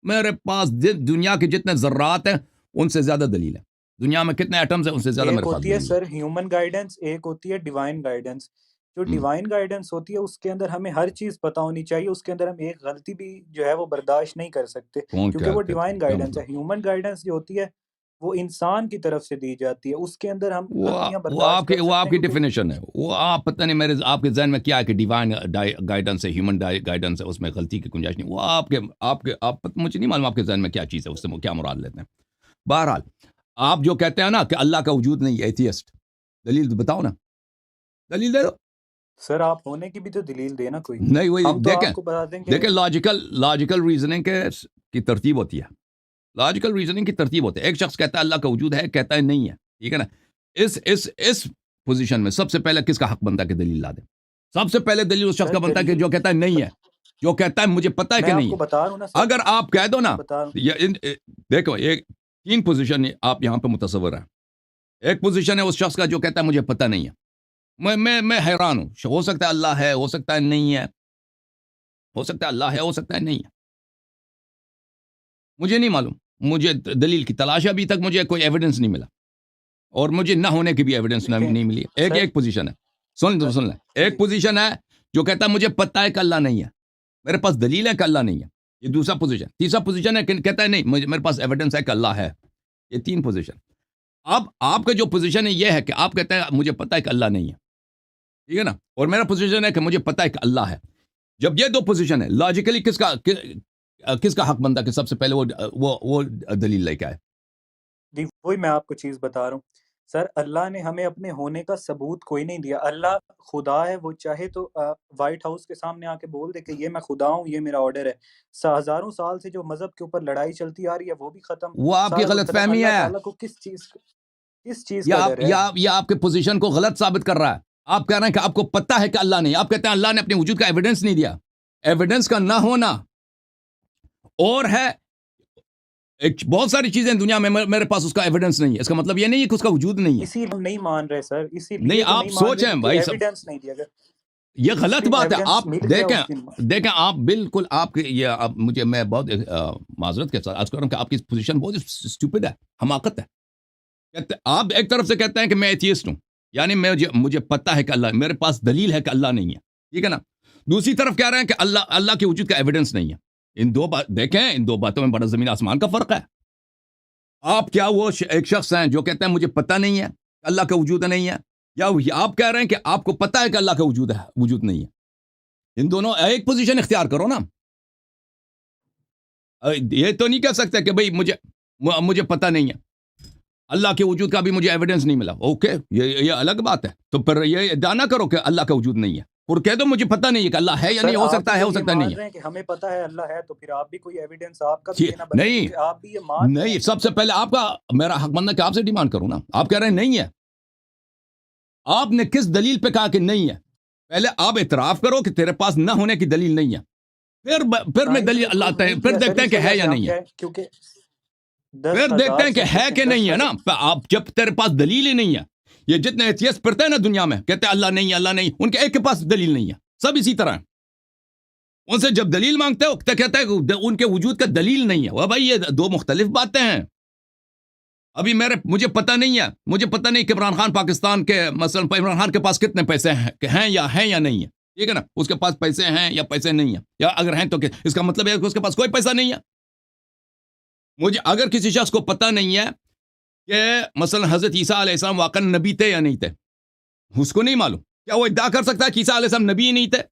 Speaker 1: میرے پاس دنیا کے جتنے ذرات ہیں ان سے زیادہ دلیل ہے. دنیا میں کتنے ایٹمز ہیں ان سے زیادہ
Speaker 2: ایک
Speaker 1: میرے پاس
Speaker 2: ہوتی ہے
Speaker 1: دلیل ہے.
Speaker 2: سر ہیومن گائیڈنس، ایک ہوتی ہے ڈیوائن گائیڈنس. جو
Speaker 1: ہم،
Speaker 2: ڈیوائن گائیڈنس ہوتی ہے اس کے اندر ہمیں ہر چیز پتہ ہونی چاہیے، اس کے اندر ہم ایک غلطی بھی جو ہے وہ برداشت نہیں کر سکتے،
Speaker 1: کون
Speaker 2: کیونکہ
Speaker 1: کیا
Speaker 2: وہ
Speaker 1: کہتے ہیں؟
Speaker 2: ڈیوائن
Speaker 1: کیا
Speaker 2: گائیڈنس ہے.
Speaker 1: مطلب؟
Speaker 2: ہیومن گائیڈنس جو ہوتی ہے وہ انسان کی طرف سے دی جاتی ہے، اس کے اندر ہم
Speaker 1: وہ
Speaker 2: غلطیاں
Speaker 1: وہ
Speaker 2: برداشت کر
Speaker 1: وہ
Speaker 2: سکتے
Speaker 1: آپ
Speaker 2: ہیں
Speaker 1: کی
Speaker 2: کیونکہ
Speaker 1: ڈیفینیشن ہے. وہ آپ پتہ نہیں آپ کے ذہن میں کیا ہے کہ ڈیوائن گائیڈنس ہے، ہیومن گائیڈنس ہے، اس میں غلطی کی گنجائش نہیں. وہ آپ مجھے نہیں معلوم آپ کے ذہن میں کیا چیز ہے، اس سے وہ کیا مراد لیتے ہیں. بہرحال آپ جو کہتے ہیں نا کہ اللہ کا وجود نہیں ہے، ایتھیسٹ، دلیل بتاؤ نا، دلیل دے دو.
Speaker 2: سر آپ ہونے کی بھی تو دلیل دے نا کوئی.
Speaker 1: نہیں وہی
Speaker 2: ہم تو آپ کو بتا دیں کہ
Speaker 1: دیکھیں لاجیکل ریزننگ کی ترتیب ہوتی ہے. لاجیکل ریزننگ کی ترتیب ہوتی ہے. ایک شخص کہتا ہے اللہ کا وجود ہے، کہتا ہے نہیں ہے. ٹھیک ہے نا؟ اس پوزیشن میں سب سے پہلے کس کا حق بنتا ہے کہ دلیل لا دے؟ سب سے پہلے دلیل اس شخص
Speaker 2: سر
Speaker 1: کا بنتا ہے کہ
Speaker 2: دلیل
Speaker 1: جو کہتا ہے نہیں ہے، جو کہتا ہے مجھے پتا ہے
Speaker 2: میں
Speaker 1: کہ
Speaker 2: آپ
Speaker 1: نہیں
Speaker 2: کو
Speaker 1: ہے.
Speaker 2: بتا رہا ہوں نا سر،
Speaker 1: اگر آپ کہہ دو نا،
Speaker 2: میں بتا رہا ہوں.
Speaker 1: دیکھو ایک 3 پوزیشن آپ یہاں پہ متصور ہیں. ایک پوزیشن ہے اس شخص کا جو کہتا ہے مجھے پتا نہیں ہے. میں حیران ہوں. ہو سکتا ہے اللہ ہے، ہو سکتا ہے نہیں ہے، ہو سکتا ہے اللہ ہے، ہو سکتا ہے نہیں ہے. مجھے نہیں معلوم. مجھے دلیل کی تلاش ہے، ابھی تک مجھے کوئی ایویڈنس نہیں ملا، اور مجھے نہ ہونے کی بھی ایویڈنس
Speaker 2: دیکھیں
Speaker 1: نہیں ملی.
Speaker 2: سر،
Speaker 1: ایک پوزیشن ہے، سن لیں. ایک
Speaker 2: جی
Speaker 1: پوزیشن ہے جو کہتا ہے مجھے پتہ ہے کہ اللہ نہیں ہے، میرے پاس دلیل ہے کہ اللہ نہیں ہے. یہ دوسرا پوزیشن. تیسرا پوزیشن ہے کہ کہتا ہے نہیں، میرے پاس ایویڈنس ہے کہ اللہ ہے. یہ 3 پوزیشن. اب آپ کا جو پوزیشن ہے یہ ہے کہ آپ کہتے ہیں مجھے پتہ ہے کہ اللہ نہیں ہے. ٹھیک ہے نا؟ اور میرا پوزیشن ہے کہ مجھے پتہ ہے کہ اللہ ہے. جب یہ 2 پوزیشن ہے، لاجیکلی کس کا حق بنتا ہے کہ سب سے پہلے وہ دلیل لے کے آئے؟
Speaker 2: جی وہی میں آپ کو چیز بتا رہا ہوں. سر اللہ نے ہمیں اپنے ہونے کا ثبوت کوئی نہیں دیا. اللہ خدا ہے، وہ چاہے تو وائٹ ہاؤس کے سامنے آ کے بول دے کہ یہ میں خدا ہوں، یہ میرا آرڈر ہے. ہزاروں سال سے جو مذہب کے اوپر لڑائی چلتی آ رہی ہے وہ بھی ختم.
Speaker 1: وہ آپ کی
Speaker 2: سارا کچھ
Speaker 1: غلط
Speaker 2: ختم.
Speaker 1: فہمی
Speaker 2: اللہ
Speaker 1: ہے،
Speaker 2: تعالیٰ کو کس چیز کا ڈر ہے؟
Speaker 1: یہ آپ کے پوزیشن کو غلط ثابت کر رہا ہے. آپ کہہ رہے ہیں کہ آپ کو پتہ ہے کہ اللہ نہیں. آپ کہتے ہیں اللہ نے اپنے وجود کا ایویڈنس نہیں دیا. ایویڈنس کا نہ ہونا اور ہے، بہت ساری چیزیں دنیا میں میرے پاس اس کا ایویڈنس نہیں ہے، اس کا مطلب یہ نہیں ہے کہ اس کا وجود نہیں ہے.
Speaker 2: اسی لیے ہم نہیں مان رہے سر، اسی
Speaker 1: نہیں
Speaker 2: لیے تو
Speaker 1: آپ
Speaker 2: نہیں مان رہے
Speaker 1: سوچیں
Speaker 2: کیونکہ
Speaker 1: بھائی سب،
Speaker 2: ایویڈنس نہیں دیا گیا.
Speaker 1: یہ
Speaker 2: جس
Speaker 1: غلط
Speaker 2: دن
Speaker 1: بات ہے.
Speaker 2: ایویڈنس
Speaker 1: آپ
Speaker 2: مل گیا اس دن
Speaker 1: دیکھیں آپ بالکل آپ کے یہ مجھے میں بہت معذرت کے ساتھ عرض کر رہا ہوں کہ آپ کی پوزیشن بہت اسٹوپڈ ہے، حماقت ہے. آپ ایک طرف سے کہتے ہیں کہ میں ایتھیسٹ ہوں، یعنی مجھے پتہ ہے کہ اللہ، میرے پاس دلیل ہے کہ اللہ نہیں ہے. ٹھیک ہے نا؟ دوسری طرف کہہ رہے ہیں کہ اللہ کے وجود کا ایویڈنس نہیں ہے. دیکھیں ان 2 باتوں میں بڑا زمین آسمان کا فرق ہے. آپ کیا وہ ایک شخص ہیں جو کہتے ہیں مجھے پتہ نہیں ہے کہ اللہ کا وجود نہیں ہے، یا آپ کہہ رہے ہیں کہ آپ کو پتہ ہے کہ اللہ کا وجود نہیں ہے؟ ان دونوں ایک پوزیشن اختیار کرو نا. یہ تو نہیں کہہ سکتے کہ بھئی مجھے پتہ نہیں ہے، اللہ کے وجود کا بھی مجھے ایویڈنس نہیں ملا. اوکے یہ الگ بات ہے. تو پھر یہ ادعا نہ کرو کہ اللہ کا وجود نہیں ہے، اور کہہ دو مجھے پتہ نہیں ہے کہ اللہ ہے یا
Speaker 2: سر
Speaker 1: نہیں. ہو
Speaker 2: آپ
Speaker 1: سکتا
Speaker 2: بھی
Speaker 1: ہے،
Speaker 2: تو
Speaker 1: ہو
Speaker 2: یہ
Speaker 1: سکتا ہے
Speaker 2: مان
Speaker 1: نہیں
Speaker 2: رہے
Speaker 1: ہے.
Speaker 2: ہیں کہ ہمیں پتہ ہے اللہ ہے، تو پھر آپ بھی کوئی ایویڈنس آپ کا بھی دینا بنتا ہے،
Speaker 1: نہیں
Speaker 2: کیونکہ آپ بھی یہ مان رہے
Speaker 1: نہیں،
Speaker 2: ہیں.
Speaker 1: سب سے پہلے آپ کا میرا حق بنتا ہے کہ آپ سے ڈیمانڈ کروں نا. آپ کہہ رہے ہیں نہیں ہے. آپ نے کس دلیل پہ کہا کہ نہیں ہے؟ پہلے آپ اعتراف کرو کہ تیرے پاس نہ ہونے کی دلیل نہیں ہے، پھر میں
Speaker 2: سائنس
Speaker 1: دلیل
Speaker 2: نے
Speaker 1: اللہ
Speaker 2: پروو
Speaker 1: آتا ہے،
Speaker 2: نہیں
Speaker 1: پھر
Speaker 2: کیا سر،
Speaker 1: دیکھتے ہیں
Speaker 2: اس
Speaker 1: کہ
Speaker 2: وجہ
Speaker 1: ہے
Speaker 2: سے
Speaker 1: یا
Speaker 2: ہم
Speaker 1: نہیں ہے.
Speaker 2: کیا ہے کیونکہ
Speaker 1: پھر دیکھتے ہیں کہ ہے کہ نہیں ہے نا.
Speaker 2: 10,000
Speaker 1: آپ جب تیرے پاس دلیل ہی نہیں ہے، یہ جتنے ایتھیسٹ پڑھتے ہیں نا دنیا میں کہتے ہیں اللہ نہیں ہے، اللہ نہیں، ان کے ایک کے پاس دلیل نہیں ہے. سب اسی طرح ہیں. ان سے جب دلیل مانگتے ہو تو کہتے ہیں کہ ان کے وجود کا دلیل نہیں ہے. وہ بھائی یہ 2 مختلف باتیں ہیں. ابھی مجھے پتہ نہیں ہے، مجھے پتہ نہیں کہ عمران خان پاکستان کے مثلا عمران خان کے پاس کتنے پیسے ہیں یا نہیں ہے. ٹھیک ہے نا, اس کے پاس پیسے ہیں یا پیسے نہیں ہیں, یا اگر ہیں تو اس کا مطلب ہے کہ اس کے پاس کوئی پیسہ نہیں ہے. مجھے اگر کسی شخص کو پتہ نہیں ہے کہ مثلا حضرت عیسیٰ علیہ السلام واقعا نبی تھے یا نہیں تھے, اس کو نہیں معلوم, کیا وہ ادعا کر سکتا ہے کہ عیسیٰ علیہ السلام نبی ہی نہیں تھے؟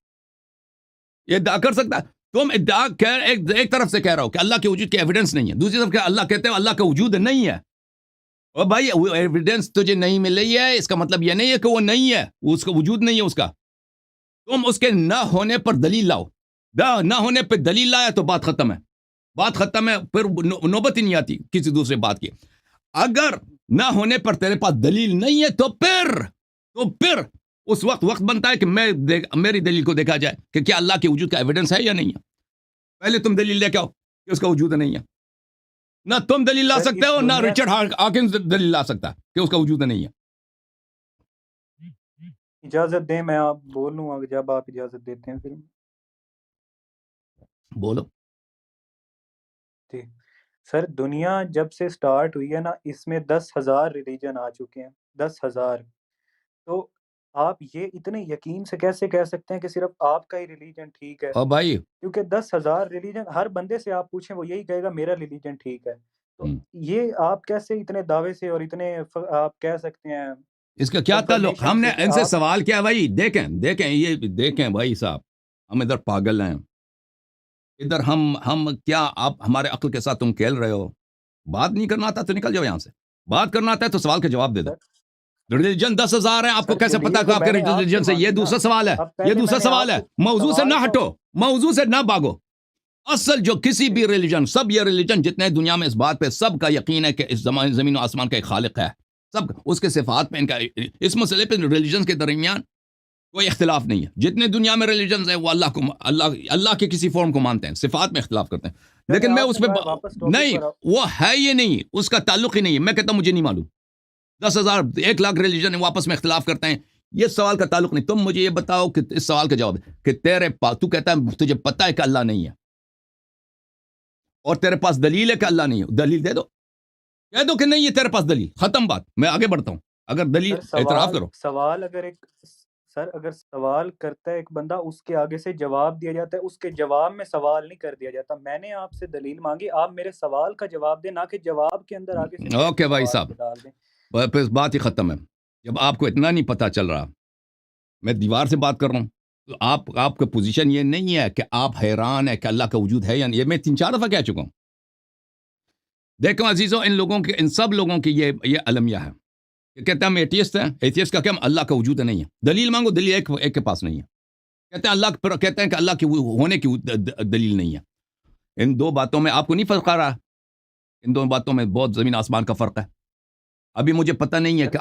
Speaker 1: یہ ادعا کر سکتا ہے؟ تم ادعا ایک طرف سے کہہ رہا ہو کہ اللہ کے وجود کے ایویڈنس نہیں ہے, دوسری طرف کہ اللہ کہتے ہیں اللہ کا وجود نہیں ہے. اور بھائی وہ ایویڈنس تجھے نہیں مل رہی ہے, اس کا مطلب یہ نہیں ہے کہ وہ نہیں ہے, اس کا وجود نہیں ہے اس کا. تم اس کے نہ ہونے پر دلیل لاؤ, نہ ہونے پہ دلیل لایا تو بات ختم ہے, بات ختم ہے, پھر نوبت ہی نہیں آتی کسی دوسرے بات کی. اگر نہ ہونے پر تیرے پاس دلیل نہیں ہے تو پھر اس وقت بنتا ہے کہ میری دلیل کو دیکھا جائے کہ کیا اللہ کے وجود کا ایویڈنس ہے یا نہیں ہے. پہلے تم دلیل لے کے آؤ کہ اس کا وجود نہیں ہے. نہ تم دلیل لا سکتے ہو, نہ رچرڈ ہاکنز دلیل لا سکتا ہے کہ اس کا وجود نہیں ہے.
Speaker 2: اجازت دیں میں آپ بولوں, جب آپ اجازت دیتے ہیں پھر
Speaker 1: بولو.
Speaker 2: جی سر, دنیا جب سے سٹارٹ ہوئی ہے نا, اس میں 10,000 ریلیجن آ چکے ہیں, 10,000. تو آپ یہ اتنے یقین سے کیسے کہہ سکتے ہیں کہ صرف آپ کا ہی ریلیجن ٹھیک ہے؟
Speaker 1: اور بھائی
Speaker 2: کیونکہ 10,000 ریلیجن, ہر بندے سے آپ پوچھیں وہ یہی کہے گا میرا ریلیجن ٹھیک ہے. تو یہ آپ کیسے اتنے دعوے سے اور اتنے آپ کہہ سکتے ہیں؟
Speaker 1: اس کا کیا تعلق؟ ہم نے ان سے سوال کیا بھائی, دیکھیں بھائی صاحب, ہم ادھر پاگل ہیں, ادھر ہم کیا آپ ہمارے عقل کے ساتھ تم کھیل رہے ہو؟ بات نہیں کرنا آتا تو نکل جاؤ یہاں سے, بات کرنا آتا ہے تو سوال کا جواب دے دو. ریلیجن 10,000 ہیں, آپ کو کیسے پتا کہ آپ کے ریلیجن سے؟ یہ دوسرا سوال ہے, یہ دوسرا سوال ہے. موضوع سے نہ ہٹو, موضوع سے نہ بھاگو. اصل جو کسی بھی ریلیجن, سب یہ ریلیجن جتنے دنیا میں اس بات پہ سب کا یقین ہے کہ اس زمین و آسمان کا ایک خالق ہے, سب اس کے صفات پہ ان کا, اس مسئلے پہ ریلیجنز کے درمیان کوئی اختلاف نہیں ہے. جتنے دنیا میں ریلیجنز ہیں وہ اللہ کے کسی فارم کو مانتے ہیں, صفات میں اختلاف کرتے ہیں. لیکن میں اس پہ نہیں, وہ ہے یہ نہیں, اس کا تعلق ہی نہیں ہے. میں کہتا ہوں مجھے نہیں معلوم. 10,000 1 لاکھ ریلیجن واپس میں اختلاف کرتے ہیں, یہ سوال کا تعلق نہیں. تم مجھے یہ بتاؤ کہ اس سوال کا جواب کہ تیرے پاس, تو کہتا ہے تجھے پتہ ہے کہ اللہ نہیں ہے, اور تیرے پاس دلیل ہے کہ اللہ نہیں ہے, دلیل دے دو, کہہ دو کہ نہیں ہے تیرے پاس دلیل, ختم بات. میں آگے بڑھتا ہوں. اگر دلیل اعتراف کرو.
Speaker 2: سوال اگر سوال کرتا ہے ایک بندہ, اس کے آگے سے جواب دیا جاتا ہے, اس کے جواب میں سوال نہیں کر دیا جاتا. میں نے آپ سے دلیل مانگی, آپ میرے سوال کا جواب دیں, نہ کہ جواب کے اندر آگے سے
Speaker 1: اوکے بھائی صاحب, بس بات ہی ختم ہے. جب آپ کو اتنا نہیں پتا چل رہا, میں دیوار سے بات کر رہا ہوں, تو آپ کا پوزیشن یہ نہیں ہے کہ آپ حیران ہے کہ اللہ کا وجود ہے یا نہیں. یہ میں 3-4 دفعہ کہہ چکا ہوں. دیکھو عزیزو, ان سب لوگوں کی یہ المیہ ہے کہ کہتے ہیں ہم ایتھیسٹ ہیں. ایتھیسٹ کا کیا, اللہ کا وجود نہیں ہے. دلیل مانگو, دلیل ایک کے پاس نہیں ہے. کہتے ہیں کہ اللہ کے ہونے کی دلیل نہیں ہے. ان دو باتوں میں آپ کو نہیں فرق آ رہا؟ ان دو باتوں میں بہت زمین آسمان کا فرق ہے. ابھی مجھے پتہ نہیں ہے کہ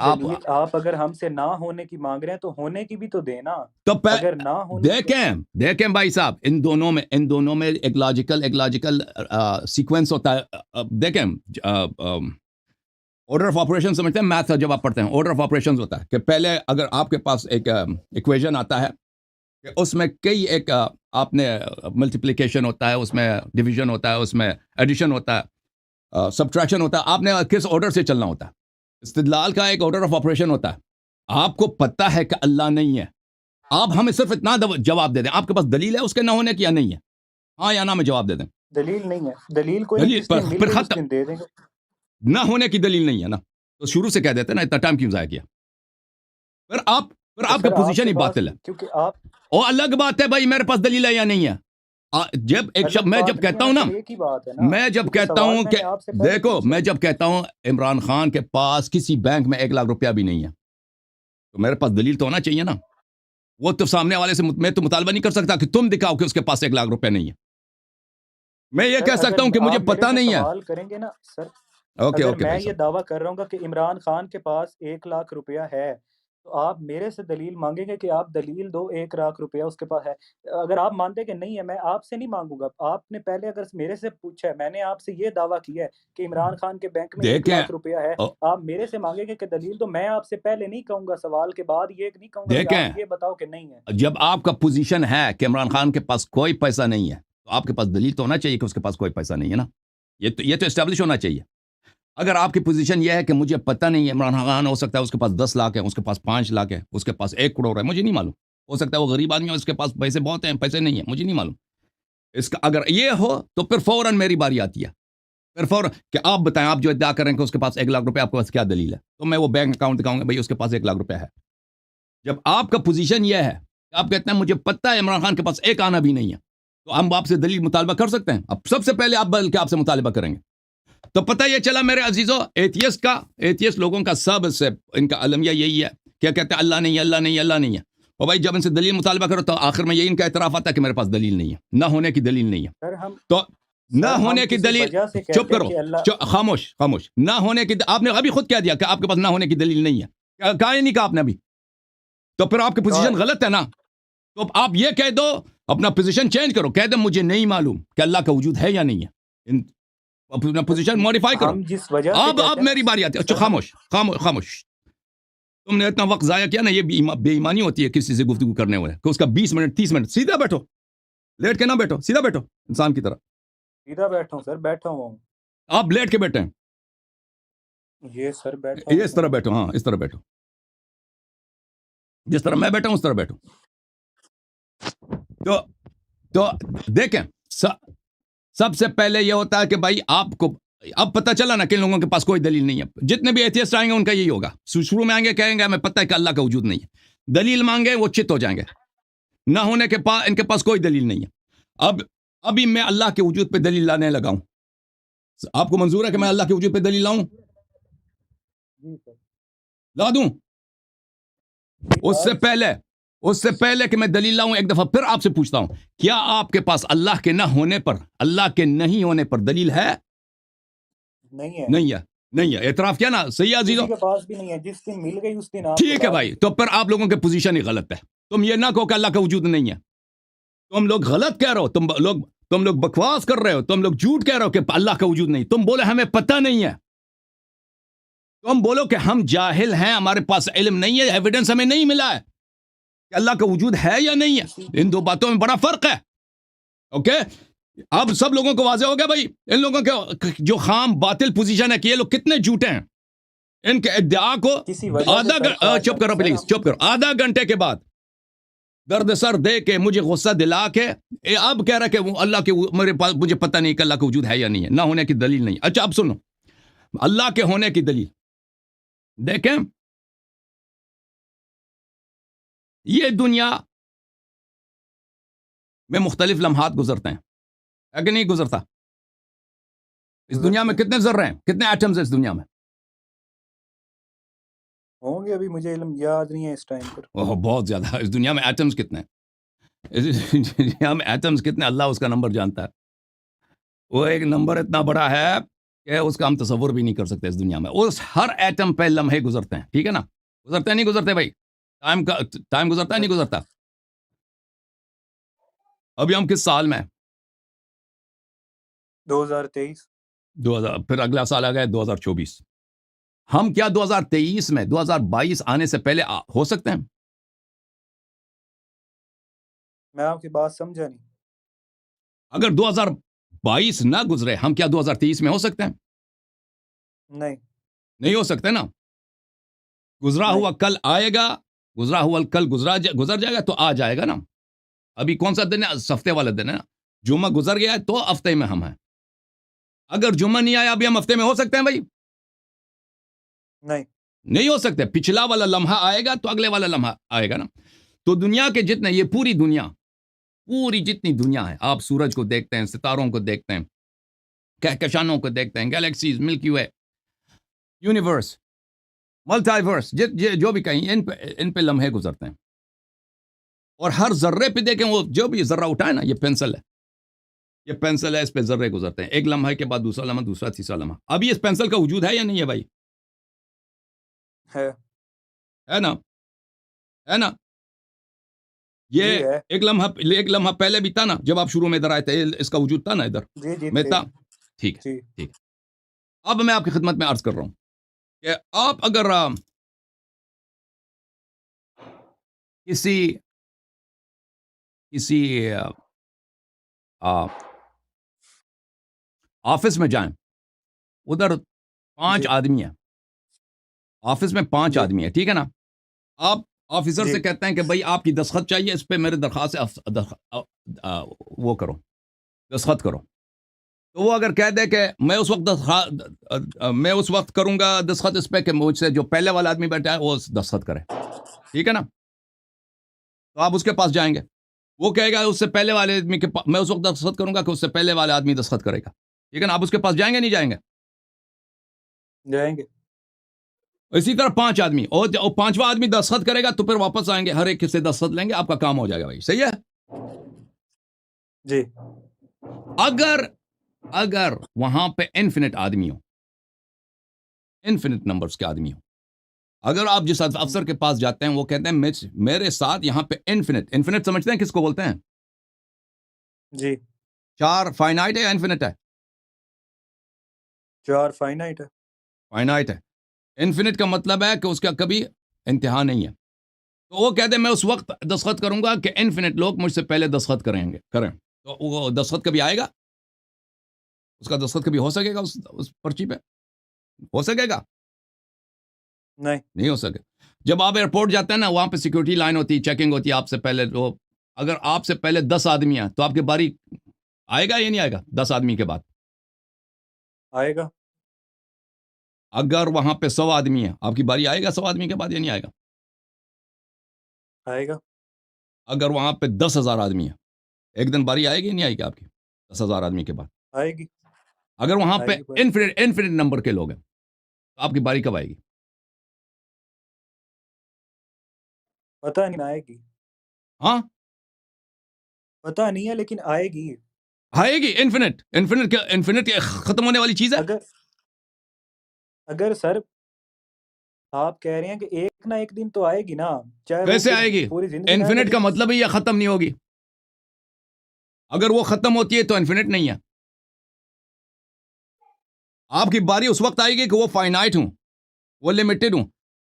Speaker 2: آپ اگر ہم سے نہ ہونے کی مانگ رہے ہیں تو ہونے کی بھی تو دینا.
Speaker 1: تو
Speaker 2: اگر نہ ہونے
Speaker 1: دیکھیں بھائی صاحب, ان دونوں میں ایک لاجیکل سیکوینس ہوتا ہے. دیکھیں, آرڈر آف آپریشن سمجھتے ہیں, میتھ جب آپ پڑھتے ہیں آرڈر آف آپریشن ہوتا ہے کہ پہلے اگر آپ کے پاس ایک ایکویژن آتا ہے کہ اس میں کئی ایک آپ نے ملٹیپلیکیشن ہوتا ہے, اس میں ڈویژن ہوتا ہے, اس میں ایڈیشن ہوتا ہے, سبٹریکشن ہوتا ہے. آپ نے کس آرڈر سے چلنا ہوتا ہے. استدلال کا ایک آرڈر آف آپریشن ہوتا ہے. آپ کو پتہ ہے کہ اللہ نہیں ہے, آپ ہمیں صرف اتنا جواب دے دیں. آپ کے پاس دلیل ہے اس کے نہ ہونے کی یا نہیں ہے؟ ہاں یا نہ میں جواب دے دیں.
Speaker 2: دلیل نہیں ہے, دلیل کوئی
Speaker 1: پھر ختم. نہ ہونے کی دلیل نہیں ہے نا, تو شروع سے کہہ دیتے نا, اتنا ٹائم کیوں ضائع کیا؟ پھر آپ کی پوزیشن ہی باطل ہے.
Speaker 2: کیونکہ آپ
Speaker 1: اور الگ بات ہے بھائی میرے پاس دلیل ہے یا نہیں ہے. میں جب کہتا ہوں نا, میں جب کہتا ہوں کہ دیکھو, میں جب کہتا ہوں عمران خان کے پاس کسی بینک میں 1 لاکھ روپیہ بھی نہیں ہے, تو میرے پاس دلیل تو ہونا چاہیے نا. وہ تو سامنے والے سے میں تو مطالبہ نہیں کر سکتا کہ تم دکھاؤ کہ اس کے پاس 1 لاکھ روپیہ نہیں ہے. میں یہ کہہ سکتا ہوں کہ مجھے پتہ نہیں ہے.
Speaker 2: سوال کریں گے نا سر, اگر میں یہ دعویٰ کر رہا ہوں کہ عمران خان کے پاس 1 لاکھ روپیہ ہے, تو آپ میرے سے دلیل مانگیں گے کہ آپ دلیل دو, 1 لاکھ روپیہ اس کے پاس ہے. اگر آپ مانتے کہ نہیں ہے, میں آپ سے نہیں مانگوں گا. آپ نے پہلے اگر میرے سے پوچھا ہے, میں نے آپ سے یہ دعویٰ کیا ہے کہ عمران خان کے بینک میں 1 لاکھ روپیہ ہے, آپ میرے سے مانگیں گے کہ دلیل, تو میں آپ سے پہلے نہیں کہوں گا, سوال کے بعد یہ نہیں کہوں گا کہ آپ یہ بتاؤ کہ نہیں ہے.
Speaker 1: جب آپ کا پوزیشن ہے کہ عمران خان کے پاس کوئی پیسہ نہیں ہے, تو آپ کے پاس دلیل تو ہونا چاہیے کہ اس کے پاس کوئی پیسہ نہیں ہے نا. یہ تو اسٹیبلش ہونا چاہیے. اگر آپ کی پوزیشن یہ ہے کہ مجھے پتہ نہیں ہے, عمران خان ہو سکتا ہے اس کے پاس 10 لاکھ ہے, اس کے پاس 5 لاکھ ہے, اس کے پاس 1 کروڑ ہے, مجھے نہیں معلوم, ہو سکتا ہے وہ غریب آدمی ہے، اس کے پاس پیسے بہت ہیں، پیسے نہیں ہیں، مجھے نہیں معلوم اس کا. اگر یہ ہو تو پھر فوراً میری باری آتی ہے، پھر فوراً کہ آپ بتائیں، آپ جو ادعا کر رہے ہیں کہ اس کے پاس 1 لاکھ روپے، آپ کے پاس کیا دلیل ہے؟ تو میں وہ بینک اکاؤنٹ دکھاؤں گا، بھائی اس کے پاس 1 لاکھ روپے ہے. جب آپ کا پوزیشن یہ ہے کہ آپ کہتے ہیں مجھے پتہ ہے عمران خان کے پاس ایک آنا بھی نہیں ہے، تو ہم آپ سے دلیل مطالبہ کر سکتے ہیں. اب سب سے پہلے آپ بلکہ آپ سے مطالبہ کریں گے. تو پتہ یہ چلا میرے عزیزو، ایتھیسٹ لوگوں کا سب سے ان کا المیہ یہی ہے، کیا کہتے ہیں؟ اللہ نہیں ہے، اللہ نہیں ہے، اللہ نہیں ہے. اور بھائی جب ان سے دلیل مطالبہ کرو تو آخر میں یہی ان کا اعتراف آتا ہے کہ میرے پاس دلیل نہیں ہے، نہ ہونے کی دلیل نہیں ہے.
Speaker 2: سر ہم
Speaker 1: تو نہ
Speaker 2: سر ہم
Speaker 1: ہونے کی
Speaker 2: کسی
Speaker 1: دلیل،
Speaker 2: وجہ سے
Speaker 1: چپ
Speaker 2: کہتے ہیں
Speaker 1: کرو،
Speaker 2: کہ اللہ
Speaker 1: خاموش. نہ ہونے کی آپ نے ابھی خود کہہ دیا کہ آپ کے پاس نہ ہونے کی دلیل نہیں ہے، کہا ہی نہیں کہا آپ نے ابھی. تو پھر آپ کی پوزیشن غلط ہے نا. تو آپ یہ کہہ دو، اپنا پوزیشن چینج کرو، کہہ دو مجھے نہیں معلوم کہ اللہ کا وجود ہے یا نہیں ہے، اپنا پوزیشن موڈیفائی کرو.
Speaker 2: ہم جس وجہ سے
Speaker 1: اب
Speaker 2: کہتے ہیں
Speaker 1: میری باری آتی ہے. اچھا
Speaker 2: سر ہم
Speaker 1: خاموش. تم نے اتنا وقت ضائع کیا نا، یہ بے ایمانی ہوتی ہے کسی سے گفتگو کرنے والے کہ اس کا 20 منٹ 30 منٹ. سیدھا بیٹھو، لیٹ کے نہ بیٹھو، سیدھا بیٹھو انسان کی طرح.
Speaker 2: سیدھا بیٹھا ہوں سر، بیٹھا ہوا ہوں.
Speaker 1: آپ لیٹ کے بیٹھے ہیں،
Speaker 2: یہ سر بیٹھا
Speaker 1: یہ
Speaker 2: ہوا
Speaker 1: اس طرح بیٹھو، ہاں اس طرح بیٹھو، جس طرح میں بیٹھا ہوں اس طرح بیٹھو. تو دیکھیں، سب سے پہلے یہ ہوتا ہے کہ بھائی آپ کو اب پتہ چلا نا کہ ان لوگوں کے پاس کوئی دلیل نہیں ہے. جتنے بھی ایتھیسٹ آئیں گے ان کا یہی ہوگا، شروع میں آئیں گے کہیں گے ہمیں پتہ ہے کہ اللہ کا وجود نہیں ہے، دلیل مانگے وہ چت ہو جائیں گے، نہ ہونے کے پاس ان کے پاس کوئی دلیل نہیں ہے. ابھی میں اللہ کے وجود پہ دلیل لانے لگا ہوں. آپ کو منظور ہے کہ میں اللہ کے وجود پہ دلیل لاؤں؟
Speaker 2: جی سر.
Speaker 1: لا دوں؟ اس سے پہلے کہ میں دلیل لاؤں، ایک دفعہ پھر آپ سے پوچھتا ہوں، کیا آپ کے پاس اللہ کے نہ ہونے پر، اللہ کے نہیں ہونے پر دلیل ہے؟ نہیں ہے. اعتراف کیا نا، صحیح ہے عزیزو؟
Speaker 2: کسی کے پاس بھی نہیں ہے، جس دن مل گئی اس دن آپ
Speaker 1: ٹھیک ہے بھائی. تو پھر آپ لوگوں کی پوزیشن ہی غلط ہے. تم یہ نہ کہو کہ اللہ کا وجود نہیں ہے، تم لوگ غلط کہہ رہے ہو، تم لوگ بکواس کر رہے ہو، تم لوگ جھوٹ کہہ رہے ہو کہ اللہ کا وجود نہیں. تم بولے ہمیں پتہ نہیں ہے، تم بولو کہ ہم جاہل ہیں، ہمارے پاس علم نہیں ہے، ایویڈنس ہمیں نہیں ملا ہے کہ اللہ کا وجود ہے یا نہیں ہے. ان دو باتوں میں بڑا فرق ہے. اوکے، اب سب لوگوں کو واضح ہو گیا بھائی. ان لوگوں کے جو خام باطل پوزیشن ہے کہ یہ لوگ کتنے جھوٹے ہیں. ان کے ادعا کو چپ کرو پلیز، چپ کرو. آدھا گھنٹے کے بعد درد سر دے کے مجھے غصہ دلا کے اب کہہ رہا کہ وہ اللہ کے میرے پاس مجھے پتہ نہیں کہ اللہ کا وجود ہے یا نہیں ہے، نہ ہونے کی دلیل نہیں. اچھا اب سنو، اللہ کے ہونے کی دلیل دیکھیں. یہ دنیا میں مختلف لمحات گزرتے ہیں، ہے کہ نہیں گزرتا؟ اس دنیا میں کتنے ذرے ہیں، کتنے ایٹمز ہیں اس دنیا میں؟
Speaker 2: ہوں گے، ابھی مجھے علم یاد نہیں ہے اس ٹائم پر.
Speaker 1: بہت زیادہ. اس دنیا میں ایٹمز کتنے ہیں؟ اس دنیا میں ایٹمز کتنے، اللہ اس کا نمبر جانتا ہے. وہ ایک نمبر اتنا بڑا ہے کہ اس کا ہم تصور بھی نہیں کر سکتے اس دنیا میں. اس ہر ایٹم پہ لمحے گزرتے ہیں، ٹھیک ہے نا؟ گزرتے ہیں نہیں گزرتے بھائی؟ ٹائم گزرتا ہے نہیں گزرتا؟ ابھی ہم کس سال میں؟
Speaker 2: 2023.
Speaker 1: 2000، پھر اگلا سال آ گیا 2024. ہم کیا 2023 میں 2022 آنے سے پہلے ہو سکتے ہیں؟
Speaker 2: میں آپ کی بات سمجھا نہیں.
Speaker 1: اگر 2022 نہ گزرے، ہم کیا 2023 میں ہو سکتے ہیں؟ نہیں ہو سکتے نا. گزرا ہوا کل آئے گا، گزرا ہوا کل گزر جائے گا تو آ جائے گا نا. ابھی کون سا دن ہے؟ ہفتے والا دن ہے نا. جمعہ گزر گیا ہے تو ہفتے میں ہم ہیں. اگر جمعہ نہیں آیا ابھی ہم ہفتے میں ہو سکتے ہیں بھائی؟ نہیں ہو سکتے. پچھلا والا لمحہ آئے گا تو اگلے والا لمحہ آئے گا نا. تو دنیا کے جتنے، یہ پوری جتنی دنیا ہے، آپ سورج کو دیکھتے ہیں، ستاروں کو دیکھتے ہیں، کہکشانوں کو دیکھتے ہیں، گیلیکسیز، ملکی وے، یونیورس، ملٹی ورس، جو بھی کہیں، ان پہ لمحے گزرتے ہیں. اور ہر ذرے پہ دیکھیں، وہ جو بھی ذرہ اٹھائے نا، یہ پینسل ہے، اس پہ ذرے گزرتے ہیں. ایک لمحے کے بعد دوسرا لمحہ، دوسرا تیسرا لمحہ. ابھی اس پینسل کا وجود ہے یا نہیں ہے بھائی؟ ہے نا. یہ ایک لمحہ پہلے بھی تھا نا، جب آپ شروع میں ادھر آئے تھے، اس کا وجود تھا نا ادھر میں تھا. ٹھیک ہے. اب میں آپ کی خدمت میں عرض کر رہا ہوں کہ آپ اگر کسی آفس میں جائیں، ادھر 5 آدمی ہیں، آفس میں 5 آدمی ہیں، ٹھیک ہے نا. آپ آفیسر
Speaker 2: جی
Speaker 1: سے کہتے ہیں کہ بھائی آپ کی دستخط چاہیے اس پہ، میرے درخواست وہ کرو، دستخط کرو. تو وہ اگر کہہ دے کہ میں اس وقت کروں گا دستخط اس پہ کہ مجھ سے جو پہلے والا آدمی بیٹھا ہے وہ دستخط کرے، ٹھیک ہے نا؟ تو آپ اس کے پاس جائیں گے، وہ کہے گا اس سے پہلے والے آدمی کے میں اس وقت دستخط کروں گا کہ اس سے پہلے والا آدمی دستخط کرے گا، ٹھیک ہے نا؟ آپ اس کے پاس جائیں گے نہیں جائیں گے؟
Speaker 2: جائیں گے.
Speaker 1: اسی طرح 5 آدمی اور 5واں آدمی دستخط کرے گا تو پھر واپس آئیں گے، ہر ایک سے دستخط لیں گے، آپ کا کام ہو جائے گا بھائی. صحیح ہے؟
Speaker 2: جی
Speaker 1: اگر وہاں پہ انفینٹ آدمی ہو، انفینٹ نمبرز کے آدمی ہو، اگر آپ جس افسر کے پاس جاتے ہیں وہ کہتے ہیں میرے ساتھ یہاں پہ انفینٹ سمجھتے ہیں کس کو بولتے ہیں؟
Speaker 2: جی
Speaker 1: 4 فائنائٹ ہے یا انفینٹ ہے؟
Speaker 2: 4 فائنائٹ ہے.
Speaker 1: فائنائٹ ہے. انفینٹ کا مطلب ہے کہ اس کا کبھی انتہا نہیں ہے. تو وہ کہتے ہیں میں اس وقت دستخط کروں گا کہ انفینٹ لوگ مجھ سے پہلے دستخط کریں. تو وہ دستخط کبھی آئے گا؟ اس کا دستخط کبھی ہو سکے گا اس پرچی پہ؟ ہو سکے گا؟ نہیں ہو سکے. جب آپ ایئرپورٹ جاتے ہیں نا، وہاں پہ سیکورٹی لائن ہوتی ہے، چیکنگ ہوتی ہے آپ سے پہلے. تو اگر آپ سے پہلے 10 آدمی ہیں تو آپ کی باری آئے گا یا نہیں آئے گا 10 آدمی کے بعد؟
Speaker 2: آئے گا.
Speaker 1: اگر وہاں پہ 100 آدمی ہیں آپ کی باری آئے گا 100 آدمی کے بعد یا نہیں آئے گا؟
Speaker 2: آئے گا.
Speaker 1: اگر وہاں پہ 10,000 آدمی ہیں ایک دن باری آئے گی یا نہیں آئے گی آپ کی 10,000 آدمی کے بعد؟
Speaker 2: آئے گی.
Speaker 1: اگر وہاں
Speaker 2: آئے
Speaker 1: پہ
Speaker 2: گی باری.
Speaker 1: انفینٹ نمبر کے لوگ ہیں تو آپ کی باری کب آئے گی؟
Speaker 2: پتہ نہیں آئے گی.
Speaker 1: ہاں
Speaker 2: پتہ نہیں ہے لیکن آئے گی.
Speaker 1: آئے گی. انفینٹ ختم ہونے والی چیز ہے.
Speaker 2: اگر سر آپ کہہ رہے ہیں کہ ایک نہ ایک دن تو آئے گی نا، چاہے وہ
Speaker 1: کیسے آئے گی؟
Speaker 2: پوری زندگی نہ آئے
Speaker 1: انفینٹ کا
Speaker 2: لیکن
Speaker 1: مطلب ہی یہ ختم نہیں ہوگی. اگر وہ ختم ہوتی ہے تو انفینٹ نہیں ہے. آپ کی باری اس وقت آئے گی کہ وہ فائنائٹ ہوں، وہ لمیٹڈ ہوں.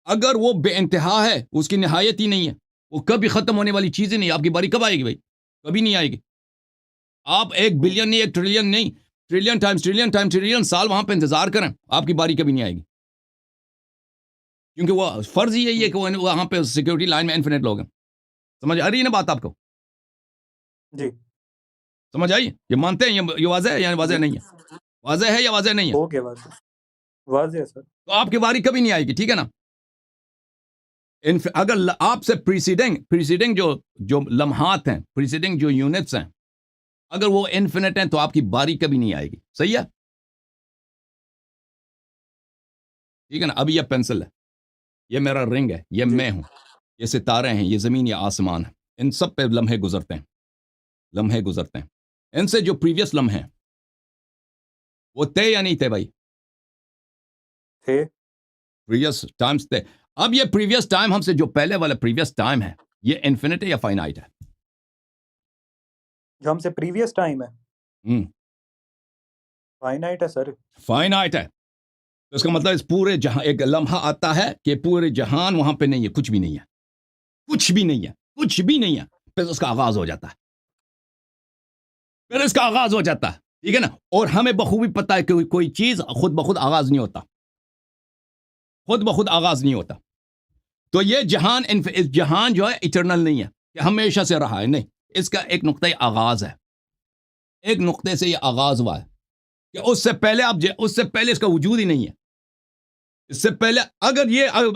Speaker 1: اگر وہ بے انتہا ہے، اس کی نہایت ہی نہیں ہے، وہ کبھی ختم ہونے والی چیز ہی نہیں. آپ کی باری کب آئے گی بھائی؟ کبھی نہیں آئے گی. آپ 1 بلین نہیں، 1 ٹریلین نہیں، ٹریلین ٹائمز ٹریلین سال وہاں پہ انتظار کریں، آپ کی باری کبھی نہیں آئے گی. کیونکہ وہ فرض ہی یہی ہے کہ وہ وہاں پہ سیکورٹی لائن میں انفینٹ لوگ ہیں. سمجھ آ رہی ہے نا بات آپ کو؟
Speaker 2: جی
Speaker 1: سمجھ آئی؟ یہ مانتے ہیں یہ واضح ہے یا واضح
Speaker 2: جی
Speaker 1: نہیں ہے؟ واضح ہے یا واضح نہیں ہے؟
Speaker 2: ہو گیا. واضح ہے سر.
Speaker 1: تو آپ کی باری کبھی نہیں آئے گی، ٹھیک ہے نا؟ اگر آپ سے پریسیڈنگ جو لمحات ہیں، پریسیڈنگ جو یونٹس ہیں، اگر وہ انفینٹ ہیں تو آپ کی باری کبھی نہیں آئے گی. صحیح ہے؟ ٹھیک ہے نا؟ ابھی یہ پینسل ہے، یہ میرا رنگ ہے، یہ
Speaker 2: جی
Speaker 1: میں ہوں، یہ ستارے ہیں، یہ زمین یا آسمان ہے. ان سب پہ لمحے گزرتے ہیں. ان سے جو پریویس لمحے ہیں وہ طے یا نہیں طے بھائی؟
Speaker 2: تھے.
Speaker 1: پریویس ٹائمز تھے. اب یہ پریویس ٹائم ہم سے جو پہلے والا پریویس ٹائم ہے، یہ انفینٹ ہے یا فائنائٹ ہے؟
Speaker 2: جو ہم سے پریویس ٹائم ہے فائنائٹ ہے سر.
Speaker 1: فائنائٹ ہے. تو اس کا مطلب اس پورے جہاں ایک لمحہ آتا ہے کہ پورے جہان وہاں پہ نہیں ہے، کچھ بھی نہیں ہے، کچھ بھی نہیں ہے، کچھ بھی نہیں ہے. پھر اس کا آغاز ہو جاتا ہے، ٹھیک ہے نا؟ اور ہمیں بخوبی پتہ ہے کہ کوئی چیز خود بخود آغاز نہیں ہوتا. تو یہ جہان جو ہے ایٹرنل نہیں ہے کہ ہمیشہ سے رہا ہے. نہیں، اس کا ایک نقطۂ آغاز ہے. ایک نقطے سے یہ آغاز ہوا ہے کہ اس سے پہلے اس کا وجود ہی نہیں ہے. اس سے پہلے اگر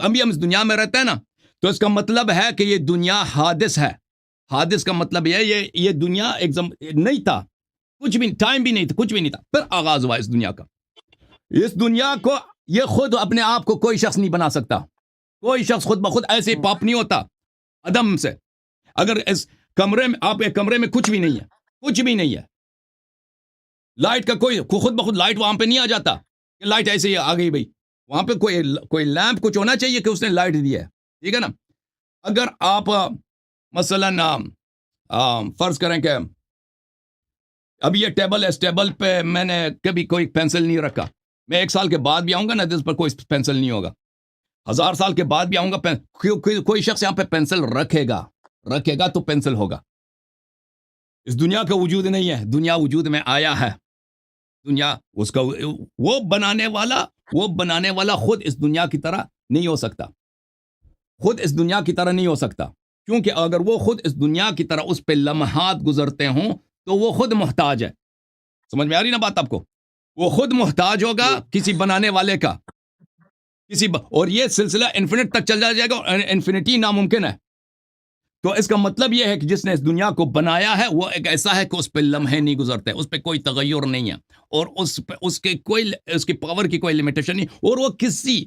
Speaker 1: ابھی ہم اس دنیا میں رہتے ہیں نا، تو اس کا مطلب ہے کہ یہ دنیا حادث ہے. حادث کا مطلب یہ دنیا نہیں تھا، کچھ بھی ٹائم بھی نہیں تھا، کچھ بھی نہیں تھا. پھر آغاز ہوا اس دنیا کا. اس دنیا کو یہ خود اپنے آپ کو کوئی شخص نہیں بنا سکتا. کوئی شخص خود بخود ایسے ہی پاپ نہیں ہوتا عدم سے. اگر اس کمرے میں آپ ایک کمرے میں کچھ بھی نہیں ہے، لائٹ کا خود بخود لائٹ وہاں پہ نہیں آ جاتا کہ لائٹ ایسے ہی آ گئی بھائی. وہاں پہ کوئی لیمپ کچھ ہونا چاہیے کہ اس نے لائٹ دی ہے، ٹھیک ہے نا؟ اگر آپ مثلا فرض کریں کہ اب یہ ٹیبل ہے، اس ٹیبل پہ میں نے کبھی کوئی پینسل نہیں رکھا. میں 1 سال کے بعد بھی آؤں گا نا، اس پر کوئی پینسل نہیں ہوگا. 1000 سال کے بعد بھی آؤں گا، کوئی شخص یہاں پہ پینسل رکھے گا تو پینسل ہوگا. اس دنیا کا وجود نہیں ہے، دنیا وجود میں آیا ہے. دنیا اس کا وہ بنانے والا خود اس دنیا کی طرح نہیں ہو سکتا. خود اس دنیا کی طرح نہیں ہو سکتا، کیونکہ اگر وہ خود اس دنیا کی طرح اس پہ لمحات گزرتے ہوں تو وہ خود محتاج ہے. سمجھ میں آ رہی نا بات آپ کو؟ وہ خود محتاج ہوگا
Speaker 2: جی
Speaker 1: کسی بنانے والے کا، اور یہ سلسلہ انفینٹ تک چل جائے گا، اور انفینٹی ناممکن ہے. تو اس کا مطلب یہ ہے کہ جس نے اس دنیا کو بنایا ہے وہ ایک ایسا ہے کہ اس پہ لمحے نہیں گزرتے، اس پہ کوئی تغیر نہیں ہے، اور اس کی پاور کی کوئی لمیٹیشن نہیں، اور وہ کسی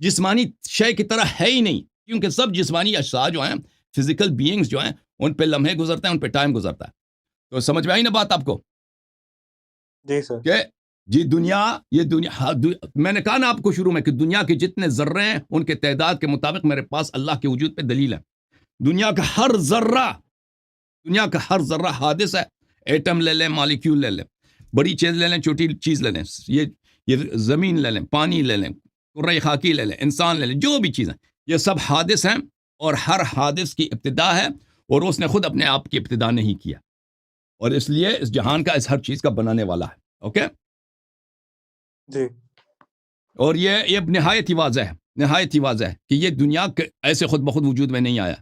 Speaker 1: جسمانی شے کی طرح ہے ہی نہیں، کیونکہ سب جسمانی اجزاء جو ہیں، فزیکل بینگز جو ہیں، ان پہ لمحے گزرتے ہیں، ان پہ ٹائم گزرتا ہے. تو سمجھ میں آئی نا بات آپ کو
Speaker 2: جی سر
Speaker 1: کہ یہ دنیا میں نے کہا نا آپ کو شروع میں کہ دنیا کے جتنے ذرے ہیں ان کے تعداد کے مطابق میرے پاس اللہ کے وجود پہ دلیل ہے. دنیا کا ہر ذرہ حادث ہے. ایٹم لے لیں، مالیکیول لے لیں، بڑی چیز لے لیں، چھوٹی چیز لے لیں، یہ زمین لے لیں، پانی لے لیں، کرۂ خاکی لے لیں، انسان لے لیں، جو بھی چیزیں، یہ سب حادث ہیں، اور ہر حادث کی ابتدا ہے، اور اس نے خود اپنے آپ کی ابتدا نہیں کیا، اور اس لیے اس جہان کا، اس ہر چیز کا بنانے والا ہے. اوکے؟
Speaker 2: جی
Speaker 1: اور یہ نہایت ہی واضح ہے کہ یہ دنیا ایسے خود بخود وجود میں نہیں آیا.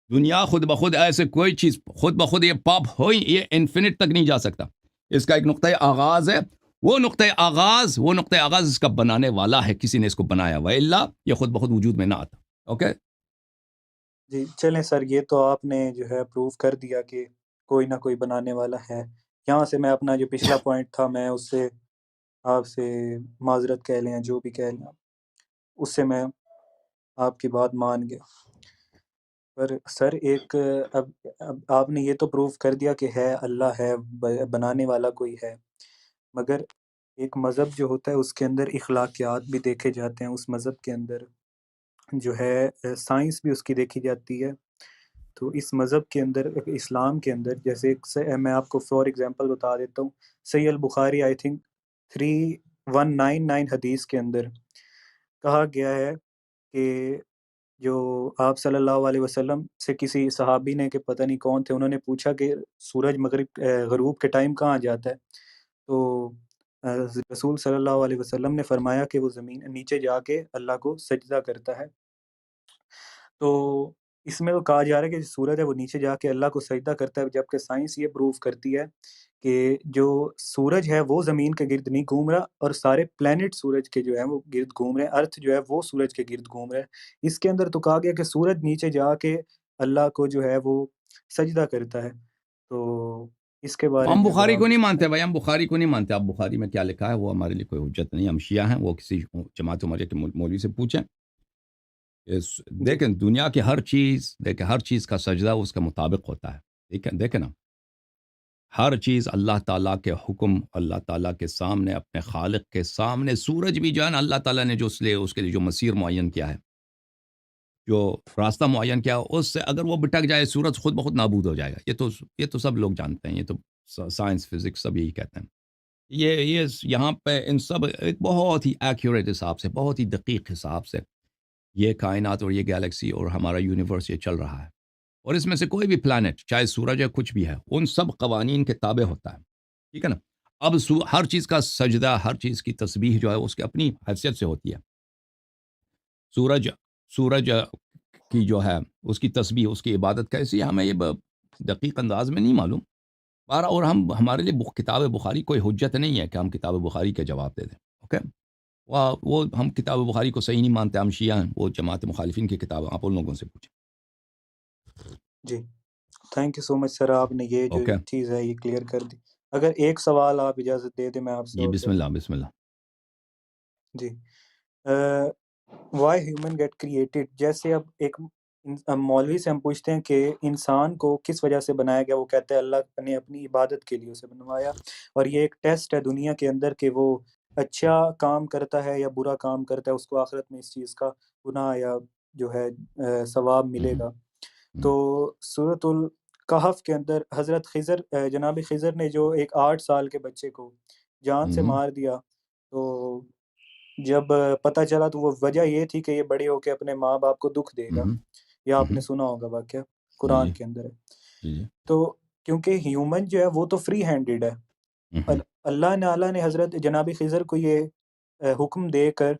Speaker 1: دنیا خود بخود ایسے کوئی چیز خود بخود یہ پاپ ہوئی، یہ انفینٹ تک نہیں جا سکتا. اس کا ایک نقطۂ آغاز ہے، وہ نقطۂ آغاز اس کا بنانے والا ہے، کسی نے اس کو بنایا، وَإِلَّا یہ خود بخود وجود میں نہ آتا. اوکے؟
Speaker 2: جی چلیں سر، یہ تو آپ نے جو ہے پروف کر دیا کہ کوئی نہ کوئی بنانے والا ہے. یہاں سے میں اپنا جو پچھلا پوائنٹ تھا میں اس سے آپ سے معذرت کہہ لیں، جو بھی کہہ لیں، اس سے میں آپ کی بات مان گیا. پر سر ایک اب آپ نے یہ تو پروف کر دیا کہ ہے، اللہ ہے، بنانے والا کوئی ہے، مگر ایک مذہب جو ہوتا ہے اس کے اندر اخلاقیات بھی دیکھے جاتے ہیں، اس مذہب کے اندر جو ہے سائنس بھی اس کی دیکھی جاتی ہے. تو اس مذہب کے اندر، اسلام کے اندر، جیسے میں آپ کو فور ایگزامپل بتا دیتا ہوں. صحیح البخاری آئی تھنک 3199 حدیث کے اندر کہا گیا ہے کہ جو آپ صلی اللہ علیہ وسلم سے کسی صحابی نے، کہ پتہ نہیں کون تھے، انہوں نے پوچھا کہ سورج غروب کے ٹائم کہاں جاتا ہے، تو رسول صلی اللہ علیہ وسلم نے فرمایا کہ وہ زمین نیچے جا کے اللہ کو سجدہ کرتا ہے. تو اس میں تو کہا جا رہا ہے کہ جو سورج ہے وہ نیچے جا کے اللہ کو سجدہ کرتا ہے، جبکہ سائنس یہ پروف کرتی ہے کہ جو سورج ہے وہ زمین کے گرد نہیں گھوم رہا، اور سارے پلینٹ سورج کے جو ہیں وہ گرد گھوم رہے ہیں، ارتھ جو ہے وہ سورج کے گرد گھوم رہا ہے. اس کے اندر تو کہا گیا کہ سورج نیچے جا کے اللہ کو جو ہے وہ سجدہ کرتا ہے. تو اس کے بارے
Speaker 1: ہم
Speaker 2: میں اگر
Speaker 1: بخاری
Speaker 2: آپ
Speaker 1: کو نہیں
Speaker 2: کچھ
Speaker 1: مانتے
Speaker 2: بتائیں.
Speaker 1: بھائی، ہم بخاری کو نہیں مانتے. آپ بخاری میں کیا لکھا ہے وہ ہمارے لیے کوئی حجت نہیں. ہم شیعہ ہیں، وہ کسی جماعت عمریہ کے مولوی سے پوچھیں.
Speaker 2: جی
Speaker 1: دیکھیں ہر چیز کا سجدہ اس کے مطابق ہوتا ہے. دیکھیں نا، ہر چیز اللہ تعالیٰ کے حکم، اللہ تعالیٰ کے سامنے، اپنے خالق کے سامنے. سورج بھی جو ہے نا، اللہ تعالیٰ نے جو اس کے لیے جو مسیر معین کیا ہے، جو راستہ معین کیا ہے، اس سے اگر وہ بھٹک جائے سورج خود بخود نابود ہو جائے گا. یہ تو سب لوگ جانتے ہیں، یہ تو سائنس فزکس سب یہی کہتے ہیں. یہ یہاں پہ ان سب ایک بہت ہی ایکوریٹ حساب سے، بہت ہی دقیق حساب سے یہ کائنات اور یہ گیلیکسی اور ہمارا یونیورس یہ چل رہا ہے. اور اس میں سے کوئی بھی پلانٹ، چاہے سورج ہے، کچھ بھی ہے، ان سب قوانین کے تابع ہوتا ہے. ٹھیک ہے نا؟ اب ہر چیز کا سجدہ، ہر چیز کی تسبیح جو ہے اس کی اپنی حیثیت سے ہوتی ہے. سورج کی جو ہے اس کی تسبیح، اس کی عبادت کیسی ہے، ہمیں یہ دقیق انداز میں نہیں معلوم. اور ہمارے لیے کتاب بخاری کوئی حجت نہیں ہے کہ ہم کتاب بخاری کے جواب دے دیں. اوکے؟ وہ ہم کتاب بخاری کو صحیح نہیں مانتے، ہم شیعہ ہیں، وہ جماعت مخالفین کی کتاب، آپ ان لوگوں سے پوچھیں.
Speaker 2: جی تھینک یو سو مچ سر، آپ نے یہ جو
Speaker 1: اوکے
Speaker 2: چیز ہے یہ کلیئر کر دی. اگر ایک سوال آپ اجازت دے دیں میں آپ سے
Speaker 1: جی،
Speaker 2: اور
Speaker 1: بسم
Speaker 2: کروں.
Speaker 1: اللہ بسم اللہ.
Speaker 2: جی وائی ہیومن گیٹ کریٹڈ، جیسے اب ایک مولوی سے ہم پوچھتے ہیں کہ انسان کو کس وجہ سے بنایا گیا، وہ کہتے ہیں اللہ نے اپنی عبادت کے لیے اسے بنوایا، اور یہ ایک ٹیسٹ ہے دنیا کے اندر کہ وہ اچھا کام کرتا ہے یا برا کام کرتا ہے، اس کو آخرت میں اس چیز کا گناہ یا جو ہے ثواب ملے گا. تو سورۃ الکہف کے اندر حضرت خضر، جناب خضر نے جو ایک 8 سال کے بچے کو جان سے مار دیا، تو جب پتہ چلا تو وہ وجہ یہ تھی کہ یہ بڑے ہو کے اپنے ماں باپ کو دکھ دے گا. یا آپ نے سنا ہوگا واقعہ، قرآن کے اندر ہے.
Speaker 1: جی
Speaker 2: تو کیونکہ ہیومن جو ہے وہ تو فری ہینڈیڈ ہے، اللہ تعالیٰ نے حضرت جناب خضر کو یہ حکم دے کر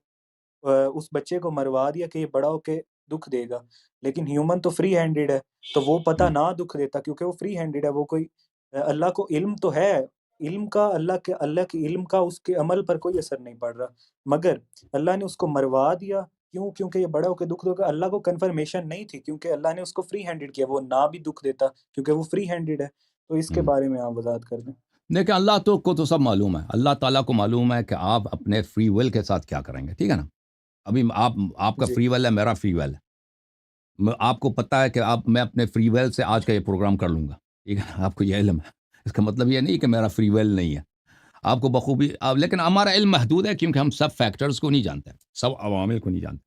Speaker 2: اس بچے کو مروا دیا کہ یہ بڑا ہو کے دکھ دے گا، لیکن ہیومن تو فری ہینڈیڈ ہے، تو وہ پتہ نہ دکھ دیتا کیونکہ وہ فری ہینڈیڈ ہے، وہ کوئی اللہ کو علم تو ہے، علم کا اللہ کے علم کا اس کے عمل پر کوئی اثر نہیں پڑ رہا، مگر اللہ نے اس کو مروا دیا، کیوں؟ کیونکہ یہ بڑا ہو کے دکھ دے گا، اللہ کو کنفرمیشن نہیں تھی کیونکہ اللہ نے اس کو فری ہینڈیڈ کیا، وہ نہ بھی دکھ دیتا کیونکہ وہ فری ہینڈیڈ ہے، تو اس کے بارے میں آپ وضاحت کر دیں۔
Speaker 1: دیکھیں اللہ کو تو سب معلوم ہے، اللہ تعالیٰ کو معلوم ہے کہ آپ اپنے فری ول کے ساتھ کیا کریں گے، ٹھیک ہے نا؟ ابھی آپ کا
Speaker 2: جی
Speaker 1: فری ول ہے، میرا فری ول ہے، آپ کو پتہ ہے کہ میں اپنے فری ول سے آج کا یہ پروگرام کر لوں گا، ٹھیک ہے نا؟ آپ کو یہ علم ہے، اس کا مطلب یہ نہیں کہ میرا فری ول نہیں ہے، آپ کو بخوبی لیکن ہمارا علم محدود ہے کیونکہ ہم سب فیکٹرز کو نہیں جانتے، سب عوامل کو نہیں جانتے۔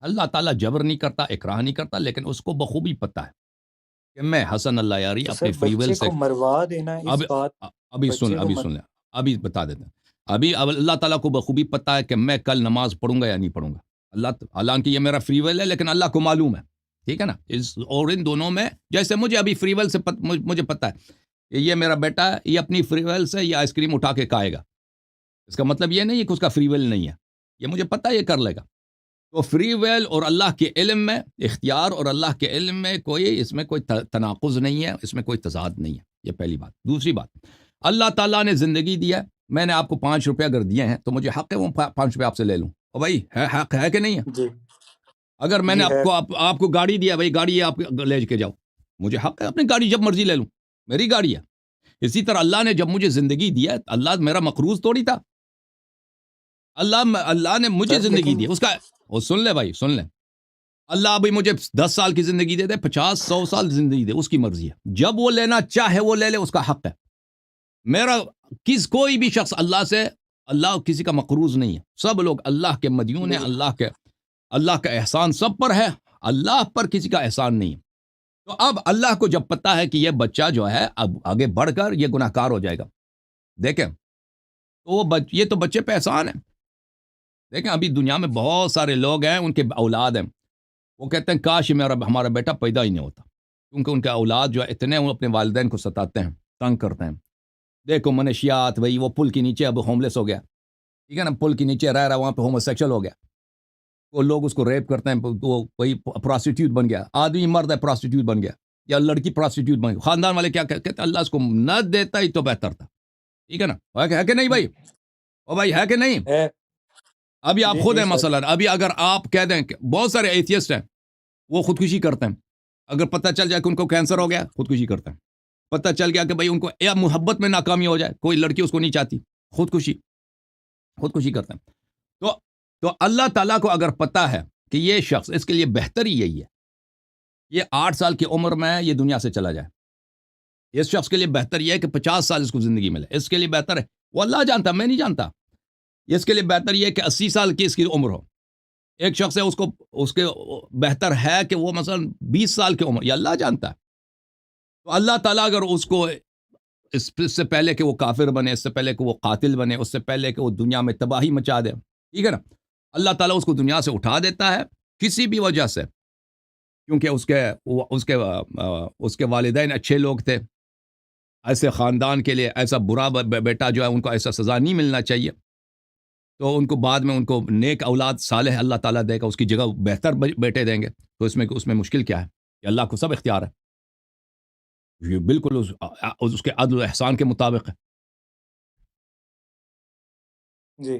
Speaker 1: اللہ تعالیٰ جبر نہیں کرتا، اکراہ نہیں کرتا، لیکن اس کو بخوبی پتہ ہے کہ میں حسن اللہ یاری
Speaker 2: تو
Speaker 1: اپنے
Speaker 2: سر
Speaker 1: فری ول
Speaker 2: بچے
Speaker 1: سے
Speaker 2: کو مروا دینا
Speaker 1: اب
Speaker 2: اس بات،
Speaker 1: ابھی
Speaker 2: بچے کو
Speaker 1: سن لیں، ابھی بتا دیتے ہیں۔ اب اللہ تعالیٰ کو بخوبی پتہ ہے کہ میں کل نماز پڑھوں گا یا نہیں پڑھوں گا، حالانکہ یہ میرا فری ول ہے لیکن اللہ کو معلوم ہے، ٹھیک ہے نا؟ اور ان دونوں میں جیسے مجھے ابھی فری ول سے مجھے پتہ ہے کہ یہ میرا بیٹا ہے، یہ اپنی فری ول سے یہ آئس کریم اٹھا کے کھائے گا، اس کا مطلب یہ نہیں ہے کہ اس کا فری ول نہیں ہے، یہ مجھے پتہ ہے یہ کر لے گا۔ تو فری ویل اور اللہ کے علم میں، اختیار اور اللہ کے علم میں اس میں کوئی تناقض نہیں ہے، اس میں کوئی تضاد نہیں ہے، یہ پہلی بات۔ دوسری بات، اللہ تعالیٰ نے زندگی دیا، میں نے آپ کو 5 روپے اگر دیے ہیں تو مجھے حق ہے وہ 5 روپے آپ سے لے لوں، اور بھائی حق ہے کہ نہیں ہے؟
Speaker 2: جی
Speaker 1: اگر میں نے
Speaker 2: جی ہے،
Speaker 1: آپ کو گاڑی دیا، بھائی گاڑی ہے، آپ لے کے جاؤ، مجھے حق ہے اپنی گاڑی جب مرضی لے لوں، میری گاڑی ہے۔ اسی طرح اللہ نے جب مجھے زندگی دیا، اللہ میرا مقروض توڑی تھا، اللہ نے مجھے
Speaker 2: سر
Speaker 1: زندگی
Speaker 2: لیکن
Speaker 1: دی، اس کا وہ سن لے بھائی، سن لے، اللہ ابھی مجھے 10 سال کی زندگی دے دے، 50 100 سال زندگی دے، اس کی مرضی ہے، جب وہ لینا چاہے وہ لے لے، اس کا حق ہے۔ میرا کوئی بھی شخص اللہ کسی کا مقروض نہیں ہے، سب لوگ اللہ کے مدیون ہیں، اللہ کا احسان سب پر ہے، اللہ پر کسی کا احسان نہیں ہے۔ تو اب اللہ کو جب پتا ہے کہ یہ بچہ جو ہے اب آگے بڑھ کر یہ گناہ کار ہو جائے گا، دیکھیں تو یہ تو بچے پہ احسان ہے۔ دیکھیں ابھی دنیا میں بہت سارے لوگ ہیں، ان کے اولاد ہیں، وہ کہتے ہیں کاش ہمارا بیٹا پیدا ہی نہیں ہوتا، کیونکہ ان کے اولاد جو ہے اتنے وہ اپنے والدین کو ستاتے ہیں، تنگ کرتے ہیں۔ دیکھو منشیات، بھائی وہ پل کے نیچے اب ہوملیس ہو گیا، ٹھیک ہے نا، پل کے نیچے رہ رہا، وہاں پہ ہومو سیکشل ہو گیا، وہ لوگ اس کو ریپ کرتے ہیں، وہ وہی پراسٹیٹیوٹ بن گیا، آدمی مرد ہے پراسٹیٹیوٹ بن گیا، یا لڑکی پراسٹیٹیوٹ بن گیا، خاندان والے کیا کہتے ہیں، اللہ اس کو نہ دیتا ہی تو بہتر تھا، ٹھیک ہے نا؟ ہے کہ نہیں بھائی؟ او بھائی ہے کہ نہیں؟
Speaker 2: ہے،
Speaker 1: ابھی آپ
Speaker 2: جی
Speaker 1: خود
Speaker 2: جی
Speaker 1: ہیں
Speaker 2: سر،
Speaker 1: مثلا، ابھی اگر آپ کہہ دیں کہ بہت سارے ایتھیسٹ ہیں وہ خودکشی کرتے ہیں، اگر پتہ چل جائے کہ ان کو کینسر ہو گیا خودکشی کرتے ہیں، پتہ چل گیا کہ بھئی ان کو یا محبت میں ناکامی ہو جائے، کوئی لڑکی اس کو نہیں چاہتی، خودکشی کرتے ہیں۔ تو اللہ تعالیٰ کو اگر پتہ ہے کہ یہ شخص اس کے لیے بہتر ہی یہی ہے، یہ 8 سال کی عمر میں یہ دنیا سے چلا جائے، اس شخص کے لیے بہتر یہ ہے کہ 50 سال اس کو زندگی ملے، اس کے لیے بہتر ہے، وہ اللہ جانتا، میں نہیں جانتا، اس کے لیے بہتر یہ ہے کہ 80 سال کی اس کی عمر ہو۔ ایک شخص ہے اس کے بہتر ہے کہ وہ مثلا 20 سال کی عمر، یہ اللہ جانتا ہے۔ تو اللہ تعالیٰ اگر اس کو اس سے پہلے کہ وہ کافر بنے، اس سے پہلے کہ وہ قاتل بنے، اس سے پہلے کہ وہ دنیا میں تباہی مچا دے، ٹھیک ہے نا، اللہ تعالیٰ اس کو دنیا سے اٹھا دیتا ہے کسی بھی وجہ سے، کیونکہ اس کے والدین اچھے لوگ تھے، ایسے خاندان کے لیے ایسا برا بیٹا جو ہے ان کو ایسا سزا نہیں ملنا چاہیے، تو ان کو بعد میں ان کو نیک اولاد صالح اللہ تعالیٰ دے گا، اس کی جگہ بہتر بیٹے دیں گے، تو اس میں مشکل کیا ہے کہ اللہ کو سب اختیار ہے، یہ بالکل اس کے عدل و احسان کے مطابق ہے۔
Speaker 2: جی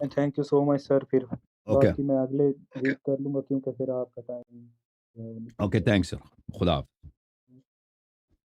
Speaker 2: تھینک یو سو مچ سر، پھر
Speaker 1: اوکے
Speaker 2: باقی میں اگلے ویک کر لوں گا کیونکہ پھر آپ کا ٹائم
Speaker 1: اوکے، تھینکس سر، خدا حافظ۔